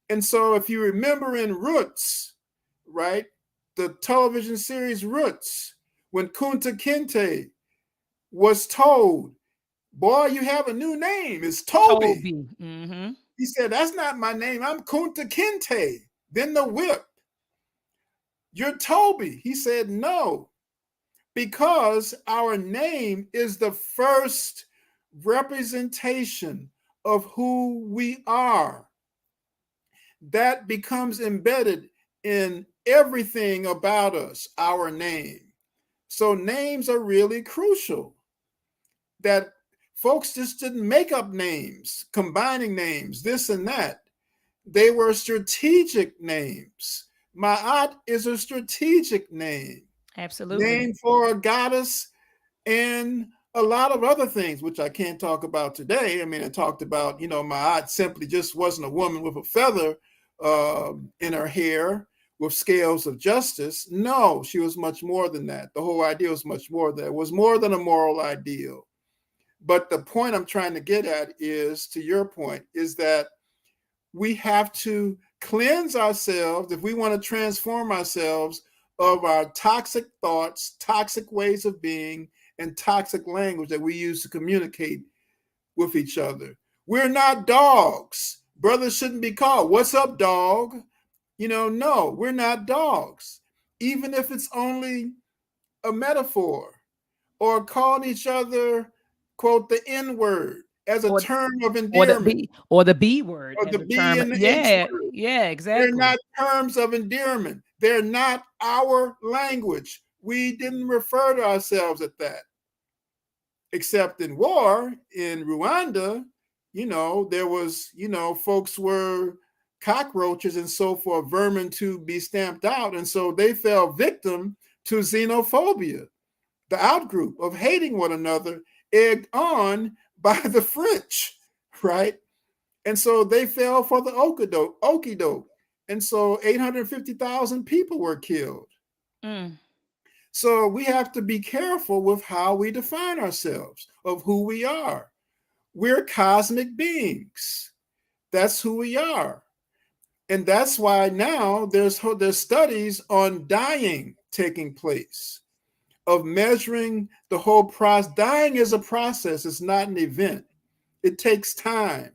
And so if you remember in Roots, right, the television series Roots, when Kunta Kinte was told, boy, you have a new name, it's Toby. Toby. Mm-hmm. He said, that's not my name, I'm Kunta Kinte. Then the whip, you're Toby. He said, no, because our name is the first representation of who we are. that becomes embedded in everything about us, our name. So names are really crucial. That folks just didn't make up names, combining names, this and that. They were strategic names. Ma'at is a strategic name. Absolutely. Name for a goddess and a lot of other things, which I can't talk about today. I mean, I talked about, Ma'at simply just wasn't a woman with a feather in her hair with scales of justice. No, she was much more than that. The whole idea was much more than that. It was more than a moral ideal. But the point I'm trying to get at is, to your point, is that we have to cleanse ourselves if we want to transform ourselves of our toxic thoughts, toxic ways of being, and toxic language that we use to communicate with each other. We're not dogs. Brothers shouldn't be called, "What's up, dog?" No, we're not dogs. Even if it's only a metaphor, or calling each other, quote, the N word as a term of endearment. Or the B word. Or as the a B term. and the H Yeah, word. yeah, exactly. They're not terms of endearment. They're not our language. We didn't refer to ourselves at that. Except in war, in Rwanda, there was, folks were cockroaches and so forth, vermin to be stamped out. And so they fell victim to xenophobia, the outgroup of hating one another, egged on by the French, right? And so they fell for the okie doke. And so 850,000 people were killed. So we have to be careful with how we define ourselves, of who we are. We're cosmic beings. That's who we are. And that's why now there's studies on dying taking place, of measuring the whole process. Dying is a process, it's not an event. It takes time.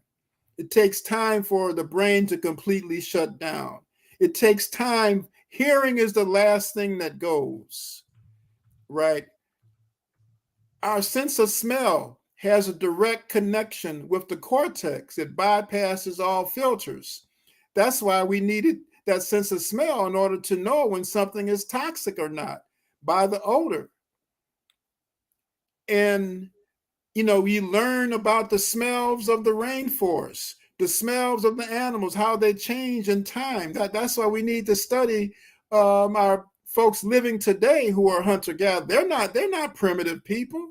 It takes time for the brain to completely shut down. It takes time. Hearing is the last thing that goes, right? Our sense of smell has a direct connection with the cortex. It bypasses all filters. That's why we needed that sense of smell in order to know when something is toxic or not, by the odor. And, you learn about the smells of the rainforest, the smells of the animals, how they change in time. That's why we need to study our folks living today who are hunter-gatherer. They're not primitive people.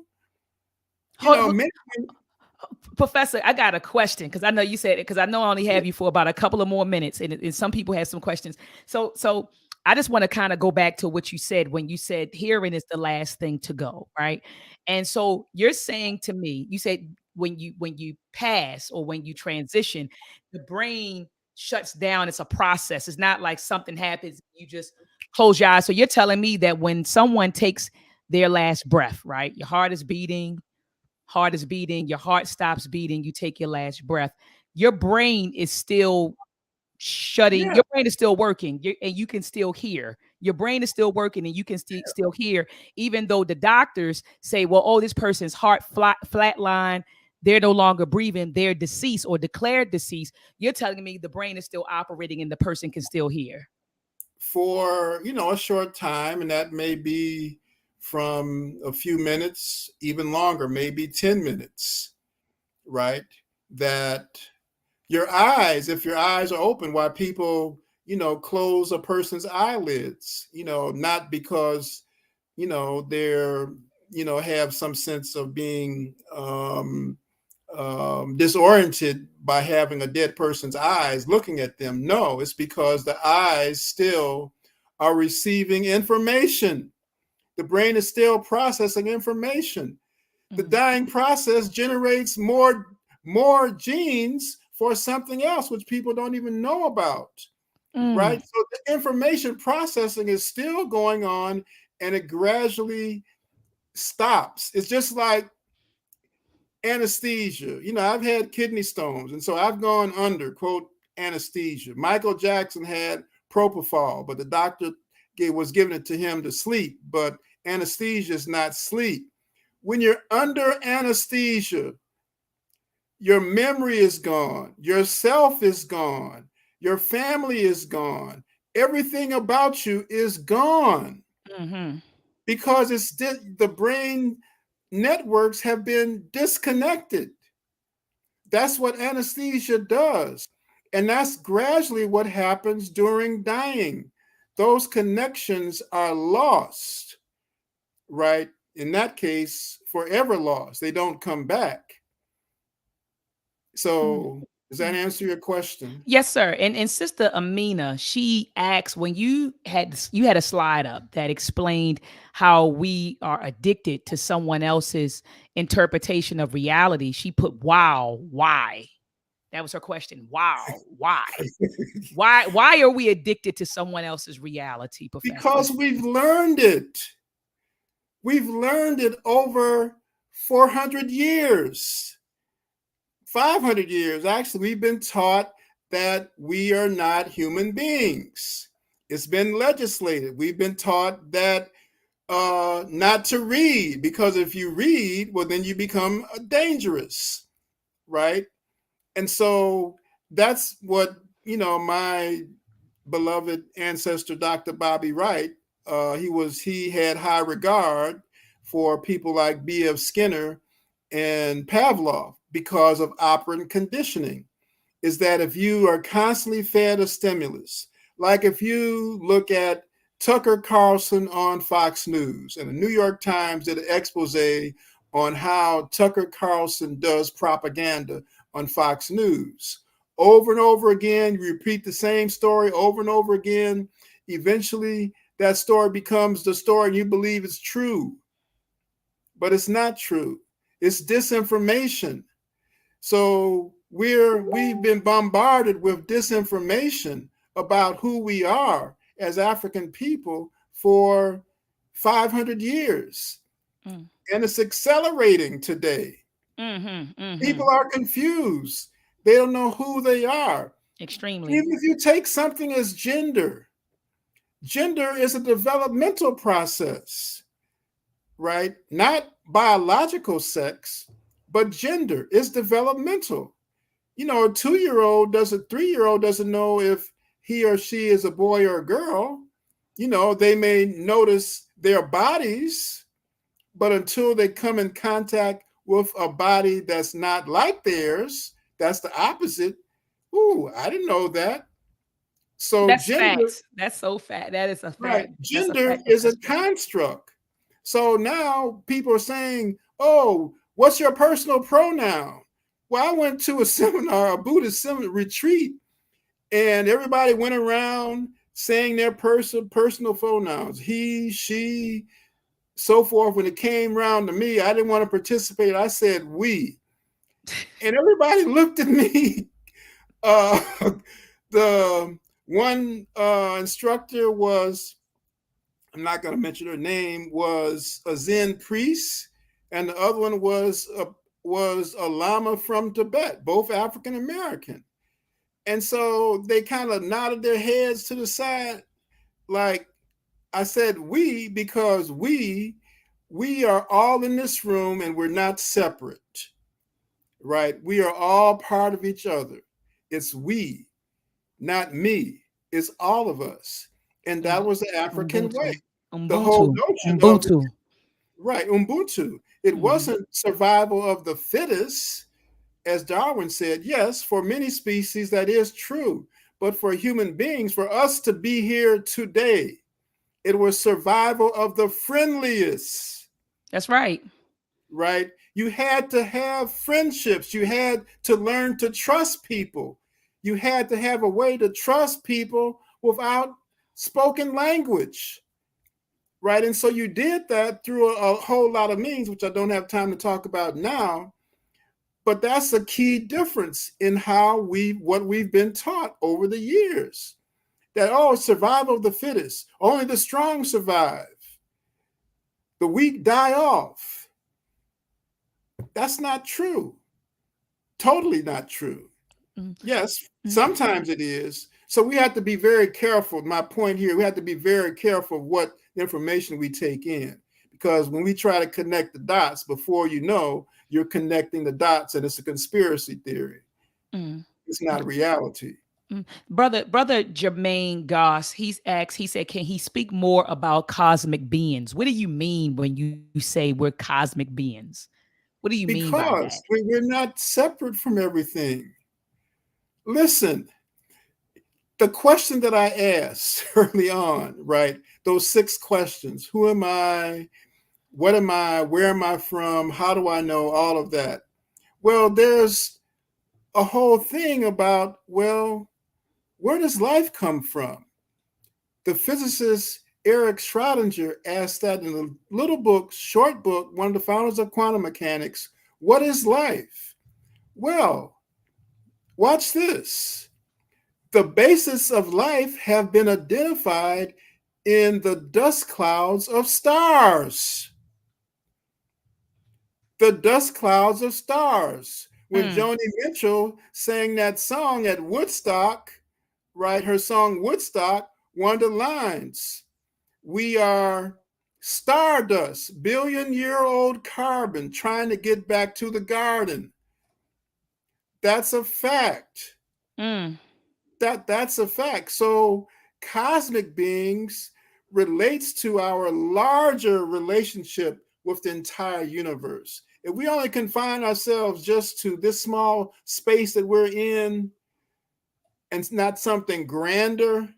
Professor, I got a question, because I know you said it, because I know I only have you for about a couple of more minutes, and some people have some questions. So I just want to kind of go back to what you said when you said hearing is the last thing to go, right? And so you're saying to me, you said when you pass or when you transition, the brain shuts down. It's a process. It's not like something happens, you just close your eyes. So you're telling me that when someone takes their last breath, right? Your heart is beating, your heart stops beating, you take your last breath. Your brain is still shutting, your brain is still working, and you can still hear. Your brain is still working and you can still hear, even though the doctors say, well, oh, this person's heart flatline, they're no longer breathing, they're deceased or declared deceased. You're telling me the brain is still operating and the person can still hear. For, a short time, and that may be from a few minutes, even longer, maybe 10 minutes, right? That your eyes, if your eyes are open, why people, close a person's eyelids, not because, they're, have some sense of being disoriented by having a dead person's eyes looking at them. No, it's because the eyes still are receiving information. The brain is still processing information. The dying process generates more genes for something else, which people don't even know about, right? So the information processing is still going on, and it gradually stops. It's just like anesthesia. I've had kidney stones, and so I've gone under, quote, anesthesia. Michael Jackson had propofol, but the doctor was giving it to him to sleep, but anesthesia is not sleep. When you're under anesthesia, your memory is gone, your self is gone, Your family is gone. Everything about you is gone because the brain networks have been disconnected. That's what anesthesia does. And that's gradually what happens during dying. Those connections are lost, right? In that case, forever lost. They don't come back. So does that answer your question? Yes, sir. And Sister Amina, she asked when you had a slide up that explained how we are addicted to someone else's interpretation of reality. She put, "Wow, why?" That was her question. Wow, why? Why are we addicted to someone else's reality, Professor? Because we've learned it. We've learned it over 400 years. 500 years, actually, we've been taught that we are not human beings. It's been legislated. We've been taught that not to read, because if you read, well, then you become dangerous, right? And so that's what, my beloved ancestor, Dr. Bobby Wright, he had high regard for people like B.F. Skinner and Pavlov because of operant conditioning, is that if you are constantly fed a stimulus, like if you look at Tucker Carlson on Fox News, and the New York Times did an expose on how Tucker Carlson does propaganda on Fox News. Over and over again, you repeat the same story over and over again. Eventually, that story becomes the story and you believe it's true, but it's not true. It's disinformation. So we've been bombarded with disinformation about who we are as African people for 500 years. And it's accelerating today. People are confused. They don't know who they are. Extremely. Even if you take something as gender is a developmental process, right? Not biological sex, but gender is developmental. A 2-year-old doesn't, 3-year-old doesn't know if he or she is a boy or a girl. They may notice their bodies, but until they come in contact with a body that's not like theirs, that's the opposite. Ooh, I didn't know that. So that's gender, facts. That's so fact. That is a fact. right? Gender is a construct. So now people are saying, "Oh, what's your personal pronoun?" Well, I went to a seminar, a Buddhist seminar retreat, and everybody went around saying their personal pronouns, he, she, so forth. When it came around to me, I didn't want to participate. I said we, and everybody looked at me. The one instructor was, I'm not going to mention her name, was a Zen priest, and the other one was a Lama from Tibet, both African American. And so they kind of nodded their heads to the side, like I said, we, because we are all in this room and we're not separate, right? We are all part of each other. It's we, not me. It's all of us. And that was the African way. The whole notion of Ubuntu. It wasn't survival of the fittest, as Darwin said. Yes, for many species that is true, but for human beings, for us to be here today, it was survival of the friendliest. That's right. Right? You had to have friendships. You had to learn to trust people. You had to have a way to trust people without spoken language. Right? And so you did that through a whole lot of means, which I don't have time to talk about now. But that's a key difference in what we've been taught over the years. That, survival of the fittest. Only the strong survive. The weak die off. That's not true. Totally not true. Yes, sometimes it is. So we have to be very careful. My point here, we have to be very careful of what information we take in. Because when we try to connect the dots, before you know, you're connecting the dots and it's a conspiracy theory. It's not a reality. Brother Jermaine Goss, he's asked, he said, can he speak more about cosmic beings? What do you mean when you say we're cosmic beings? What do you mean by that? Because we're not separate from everything. Listen, the question that I asked early on, right? Those 6 questions: who am I? What am I? Where am I from? How do I know? All of that. Well, there's a whole thing about, well, where does life come from? The physicist Eric Schrodinger asked that in a little book, short book, one of the founders of quantum mechanics. What is life? Well, watch this. The basis of life have been identified in the dust clouds of stars. The dust clouds of stars. When Joni Mitchell sang that song at Woodstock, right, her song Woodstock, one of the lines, we are stardust, billion-year-old carbon trying to get back to the garden. That's a fact. That's a fact. So cosmic beings relates to our larger relationship with the entire universe. If we only confine ourselves just to this small space that we're in and not something grander,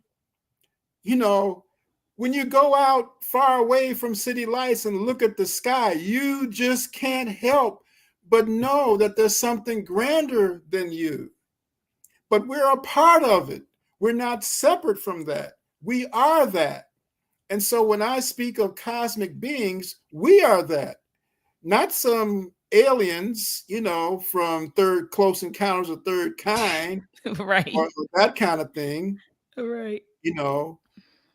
when you go out far away from city lights and look at the sky, you just can't help but know that there's something grander than you. But we're a part of it. We're not separate from that. We are that. And so when I speak of cosmic beings, we are that. Not some aliens, from Close Encounters of Third Kind, right, or that kind of thing. Right.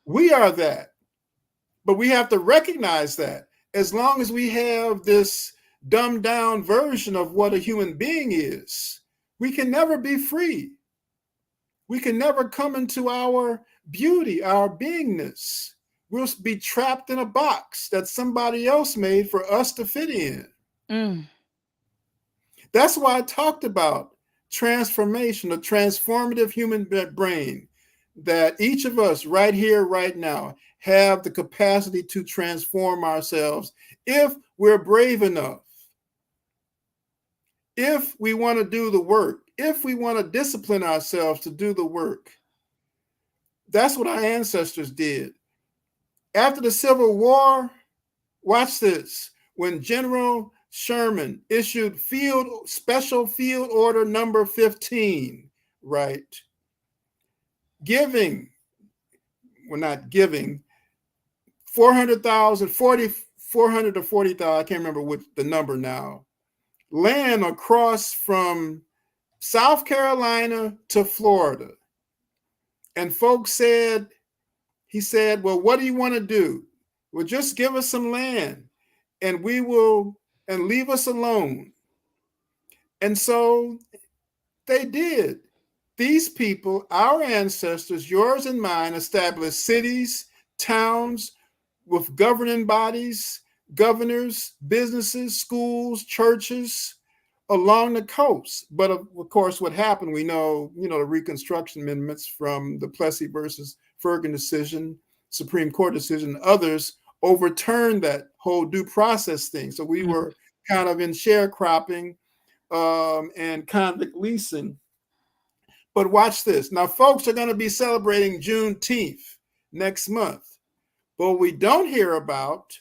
We are that. But we have to recognize that. As long as we have this dumbed down version of what a human being is, we can never be free. We can never come into our beauty, our beingness. We'll be trapped in a box that somebody else made for us to fit in. That's why I talked about transformation, a transformative human brain, that each of us right here, right now, have the capacity to transform ourselves if we're brave enough. If we want to do the work, if we want to discipline ourselves to do the work. That's what our ancestors did. After the Civil War, watch this. When General Sherman issued Special Field Order number 15, right? Not giving, 400,000, 400 to 40,000, I can't remember what the number now, land across from South Carolina to Florida. And folks he said, well, what do you want to do? Well, just give us some land and and leave us alone. And so they did. These people, our ancestors, yours and mine, established cities, towns with governing bodies, governors, businesses, schools, churches along the coast. But of course, what happened, we know, the Reconstruction amendments from the Plessy versus Ferguson decision, Supreme Court decision, others overturned that whole due process thing. So we were kind of in sharecropping and convict leasing. But watch this. Now, folks are going to be celebrating Juneteenth next month. But what we don't hear about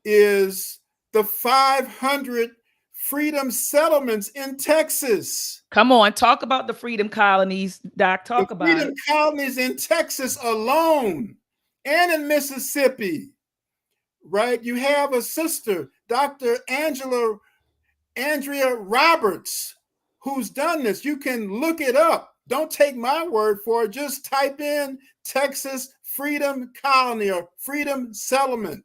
is the 500 freedom settlements in Texas. Come on, talk about the freedom colonies, Doc. Talk about freedom colonies in Texas alone and in Mississippi, right? You have a sister, Dr. Andrea Roberts, who's done this. You can look it up. Don't take my word for it. Just type in Texas Freedom Colony or Freedom Settlement.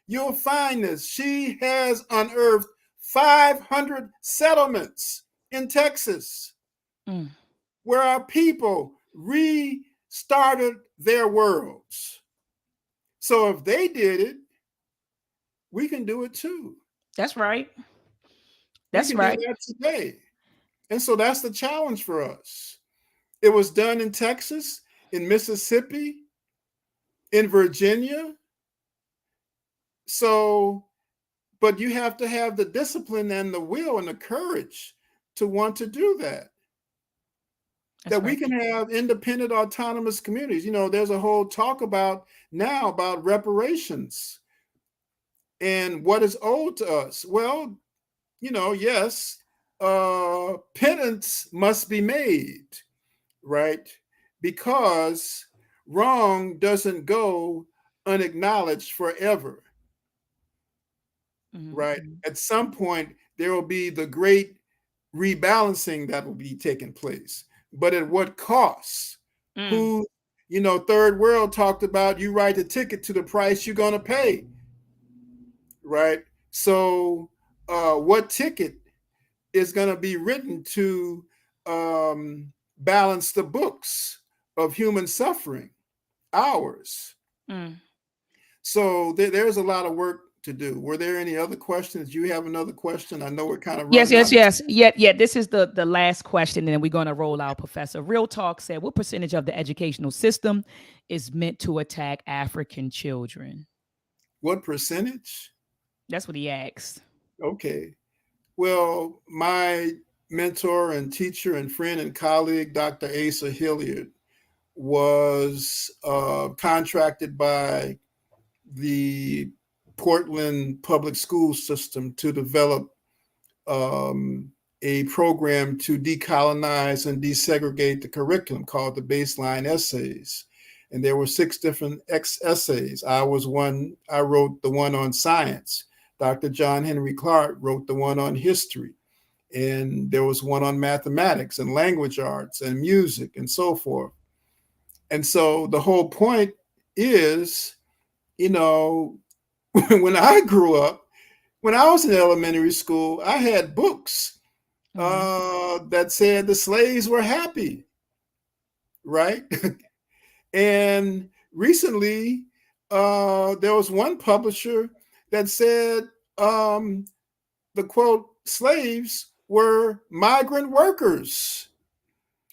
You'll find this. She has unearthed 500 settlements in Texas where our people restarted their worlds. So if they did it, we can do it too. That's right. We can do that today. And so that's the challenge for us. It was done in Texas, in Mississippi, in Virginia. So, but you have to have the discipline and the will and the courage to want to do that. That's That we right. can have independent, autonomous communities. You know, there's a whole talk about now about reparations and what is owed to us. Well, you know, yes, penance must be made, right? Because wrong doesn't go unacknowledged forever, right? Mm-hmm. At some point, there will be the great rebalancing that will be taking place. But at what cost? Mm. Who, you know, Third World talked about you write a ticket to the price you're going to pay, right? So, what ticket is going to be written to balance the books of human suffering, ours? Mm. So, there's a lot of work to do. Were there any other questions? You have another question? I know we're kind of Yes, running yes, out of yes. Yeah. This is the last question, and then we're going to roll out. Professor Real Talk said, "What percentage of the educational system is meant to attack African children?" what percentage? That's what he asked. Okay. Well, my mentor and teacher and friend and colleague, Dr. Asa Hilliard, was contracted by the Portland public school system to develop a program to decolonize and desegregate the curriculum called the Baseline Essays. And there were 6 different essays. I wrote the one on science. Dr. John Henry Clark wrote the one on history. And there was one on mathematics and language arts and music and so forth. And so the whole point is, you know, when I grew up, when I was in elementary school, I had books that said the slaves were happy, right? And recently, there was one publisher that said the quote, slaves were migrant workers,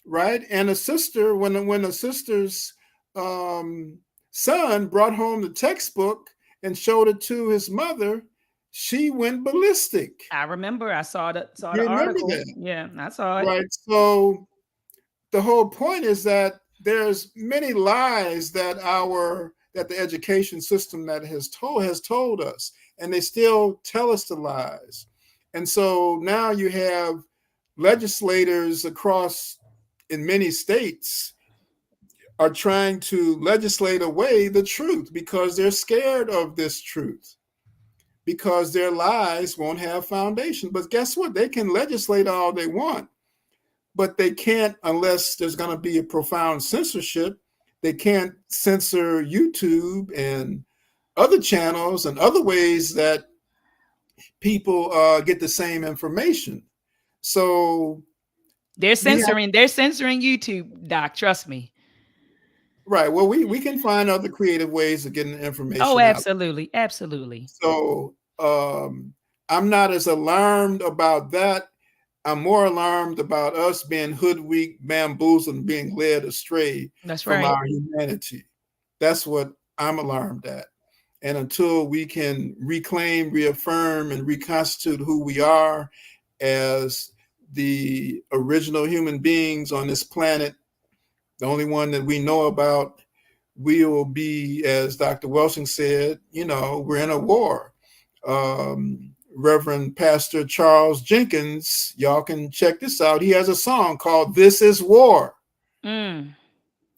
right? And a sister, when a sister's son brought home the textbook and showed it to his mother, she went ballistic. I remember. I saw the You remember article. that, Yeah, I saw it. right? So the whole point is that there's many lies that the education system that has told us, and they still tell us the lies. And so now you have legislators across in many states are trying to legislate away the truth because they're scared of this truth, because their lies won't have foundation. But guess what? They can legislate all they want, but they can't unless there's going to be a profound censorship. They can't censor YouTube and other channels and other ways that people get the same information. So They're we have, censoring. They're censoring YouTube, Doc. Trust me. right. Well, we can find other creative ways of getting the Oh, information out. absolutely, absolutely. So I'm not as alarmed about that. I'm more alarmed about us being hoodwinked, bamboozled, and being led astray That's from right. our humanity. That's what I'm alarmed at. And until we can reclaim, reaffirm, and reconstitute who we are as the original human beings on this planet, the only one that we know about, we will be, as Dr. Welsing said, you know, we're in a war. Reverend Pastor Charles Jenkins, y'all can check this out. He has a song called This Is War,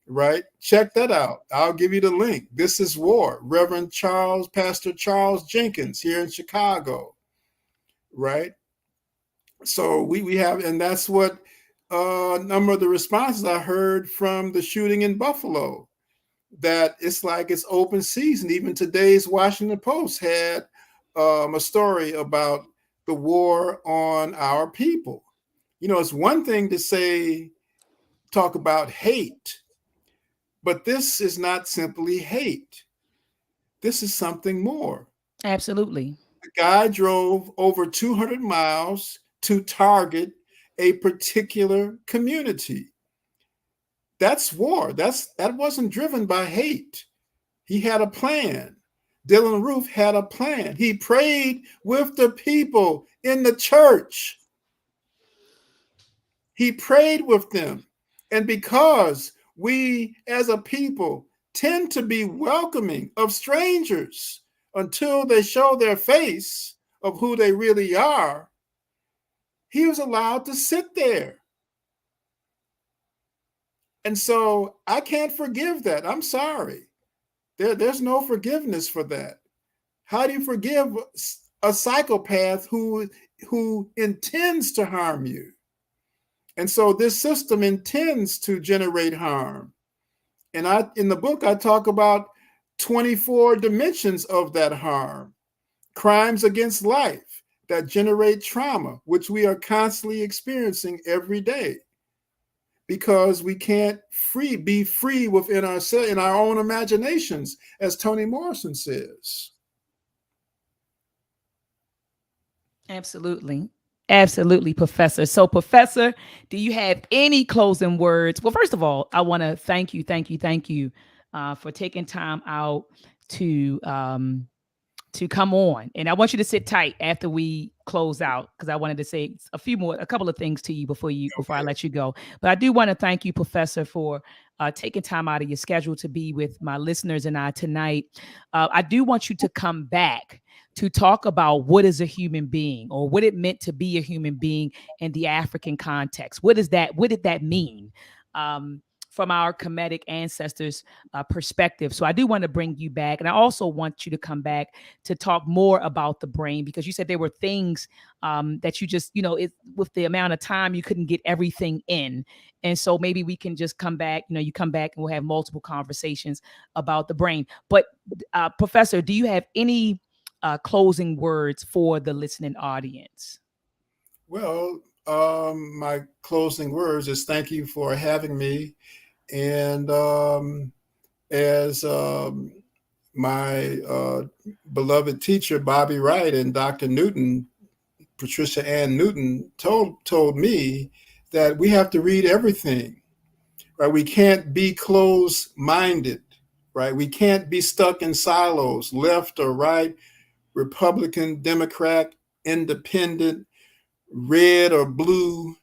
right? Check that out. I'll give you the link. This is War. Reverend Pastor Charles Jenkins here in Chicago, right? So we have, and that's what a number of the responses I heard from the shooting in Buffalo, that it's like it's open season. Even today's Washington Post had a story about the war on our people. You know, it's one thing to talk about hate, but this is not simply hate. This is something more. Absolutely. The guy drove over 200 miles to target a particular community. That's war. That wasn't driven by hate. He had a plan. Dylan Roof had a plan. He prayed with the people in the church. He prayed with them. And because we as a people tend to be welcoming of strangers until they show their face of who they really are, he was allowed to sit there. And so I can't forgive that. I'm sorry. There's no forgiveness for that. How do you forgive a psychopath who intends to harm you? And so this system intends to generate harm. And in the book, I talk about 24 dimensions of that harm. Crimes against life that generate trauma, which we are constantly experiencing every day. Because we can't be free within ourselves, in our own imaginations, as Toni Morrison says. Absolutely. Absolutely, Professor. So, Professor, do you have any closing words? Well, first of all, I want to thank you for taking time out to come on. And I want you to sit tight after we close out, because I wanted to say a couple of things to you before I let you go. But I do want to thank you, Professor, for taking time out of your schedule to be with my listeners and I tonight. I do want you to come back to talk about what is a human being, or what it meant to be a human being in the African context. What did that mean? From our Kemetic ancestors' perspective. So I do want to bring you back. And I also want you to come back to talk more about the brain, because you said there were things that you just, with the amount of time, you couldn't get everything in. And so maybe we can just come back, you come back and we'll have multiple conversations about the brain. But Professor, do you have any closing words for the listening audience? Well, my closing words is thank you for having me. And as my beloved teacher, Bobby Wright, and Dr. Newton, Patricia Ann Newton, told me that we have to read everything, right? We can't be closed-minded, right? We can't be stuck in silos, left or right, Republican, Democrat, independent, red or blue,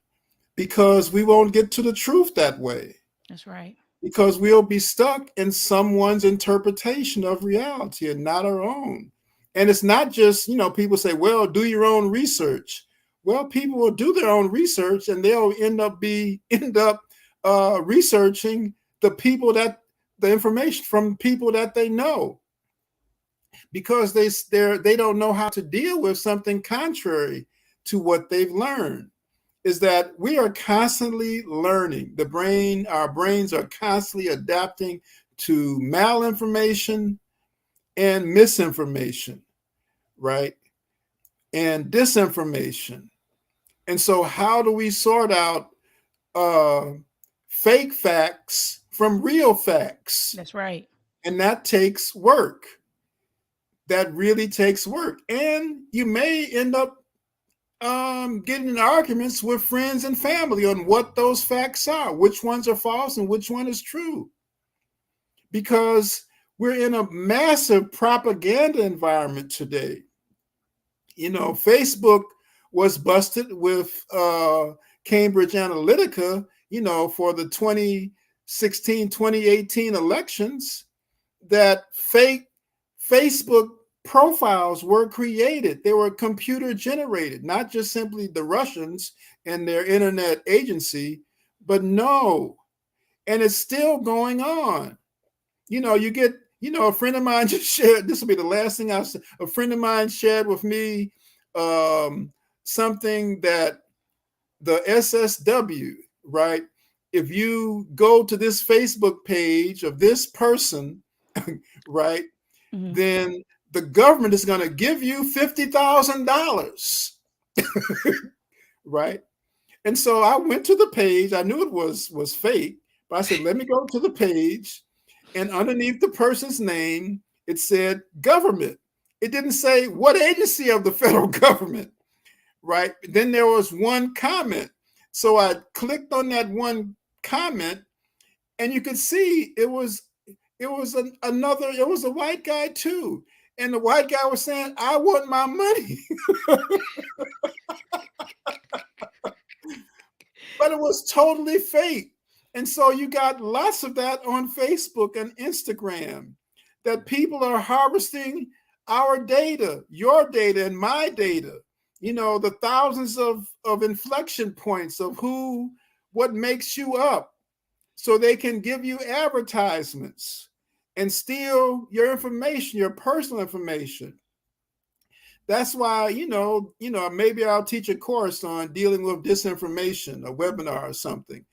because we won't get to the truth that way. That's right. Because we'll be stuck in someone's interpretation of reality and not our own. And it's not just, people say, well, do your own research. Well, people will do their own research and they'll end up researching the information from people that they know, because they don't know how to deal with something contrary to what they've learned. Is that we are constantly learning. Our brains are constantly adapting to malinformation and misinformation, right? And disinformation. And so how do we sort out fake facts from real facts? That's right. And that takes work. That really takes work. And you may end up getting in arguments with friends and family on what those facts are, which ones are false and which one is true. Because we're in a massive propaganda environment today. Facebook was busted with Cambridge Analytica, for the 2016, 2018 elections, that fake Facebook profiles were created. They were computer generated, not just simply the Russians and their internet agency, but no. And it's still going on. You get, a friend of mine just shared, this will be the last thing I'll say. A friend of mine shared with me something that the SSW, right? If you go to this Facebook page of this person, right, Mm-hmm. then the government is going to give you $50,000, right? And so I went to the page. I knew it was fake, but I said, let me go to the page. And underneath the person's name, it said government. It didn't say what agency of the federal government, right? Then there was one comment. So I clicked on that one comment, And you could see it was a white guy too. And the white guy was saying, I want my money. But it was totally fake. And so you got lots of that on Facebook and Instagram, that people are harvesting our data, your data and my data, the thousands of inflection points of what makes you up, so they can give you advertisements and steal your information, your personal information. That's why, maybe I'll teach a course on dealing with disinformation, a webinar or something,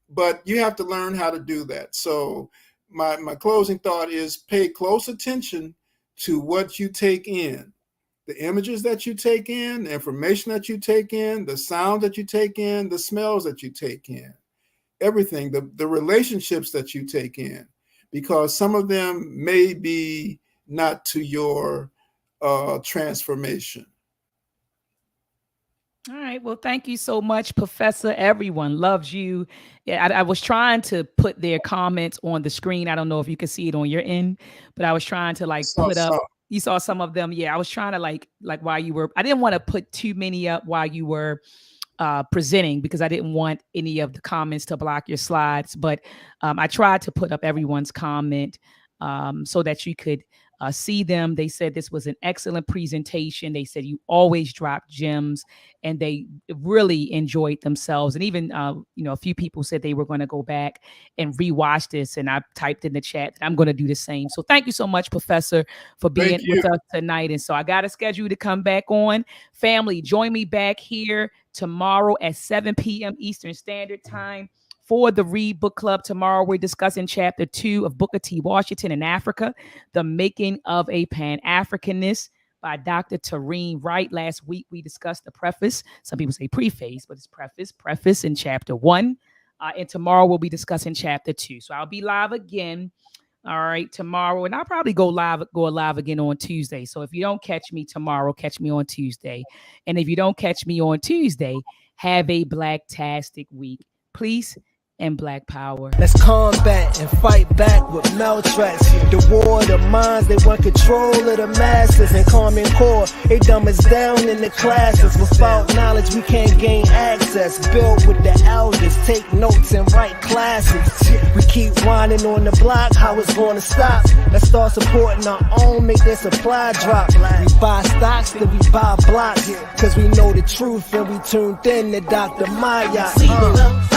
but you have to learn how to do that. So my closing thought is pay close attention to what you take in, the images that you take in, the information that you take in, the sound that you take in, the smells that you take in, everything, the relationships that you take in, because some of them may be not to your transformation. All right. Well, thank you so much, Professor. Everyone loves you. Yeah, I was trying to put their comments on the screen. I don't know if you can see it on your end, but I was trying to put up. You saw some of them. Yeah, I was trying to like while you were. I didn't want to put too many up while you were presenting, because I didn't want any of the comments to block your slides. But I tried to put up everyone's comment so that you could see them. They said this was an excellent presentation. They said you always drop gems, and they really enjoyed themselves. And even, a few people said they were going to go back and rewatch this. And I typed in the chat that I'm going to do the same. So thank you so much, Professor, for being with us tonight. And so I got a schedule to come back on. Family, join me back here tomorrow at 7 p.m. Eastern Standard Time for the Read Book Club. Tomorrow, we're discussing Chapter 2 of Booker T. Washington in Africa, The Making of a Pan-Africanist by Dr. Tareen Wright. Last week, we discussed the preface. Some people say preface, but it's preface in Chapter 1. And tomorrow, we'll be discussing Chapter 2. So I'll be live again, all right, tomorrow. And I'll probably go live again on Tuesday. So if you don't catch me tomorrow, catch me on Tuesday. And if you don't catch me on Tuesday, have a Blacktastic week. Please. And Black Power. Let's combat and fight back with maltraction. The war of the minds, they want control of the masses. And Common Core, they dumb us down in the classes. Without knowledge, we can't gain access. Build with the elders, take notes and write classics. We keep whining on the block, how it's gonna stop? Let's start supporting our own, make their supply drop. We buy stocks, then we buy blocks. Cause we know the truth and we tuned in to Dr. Maat.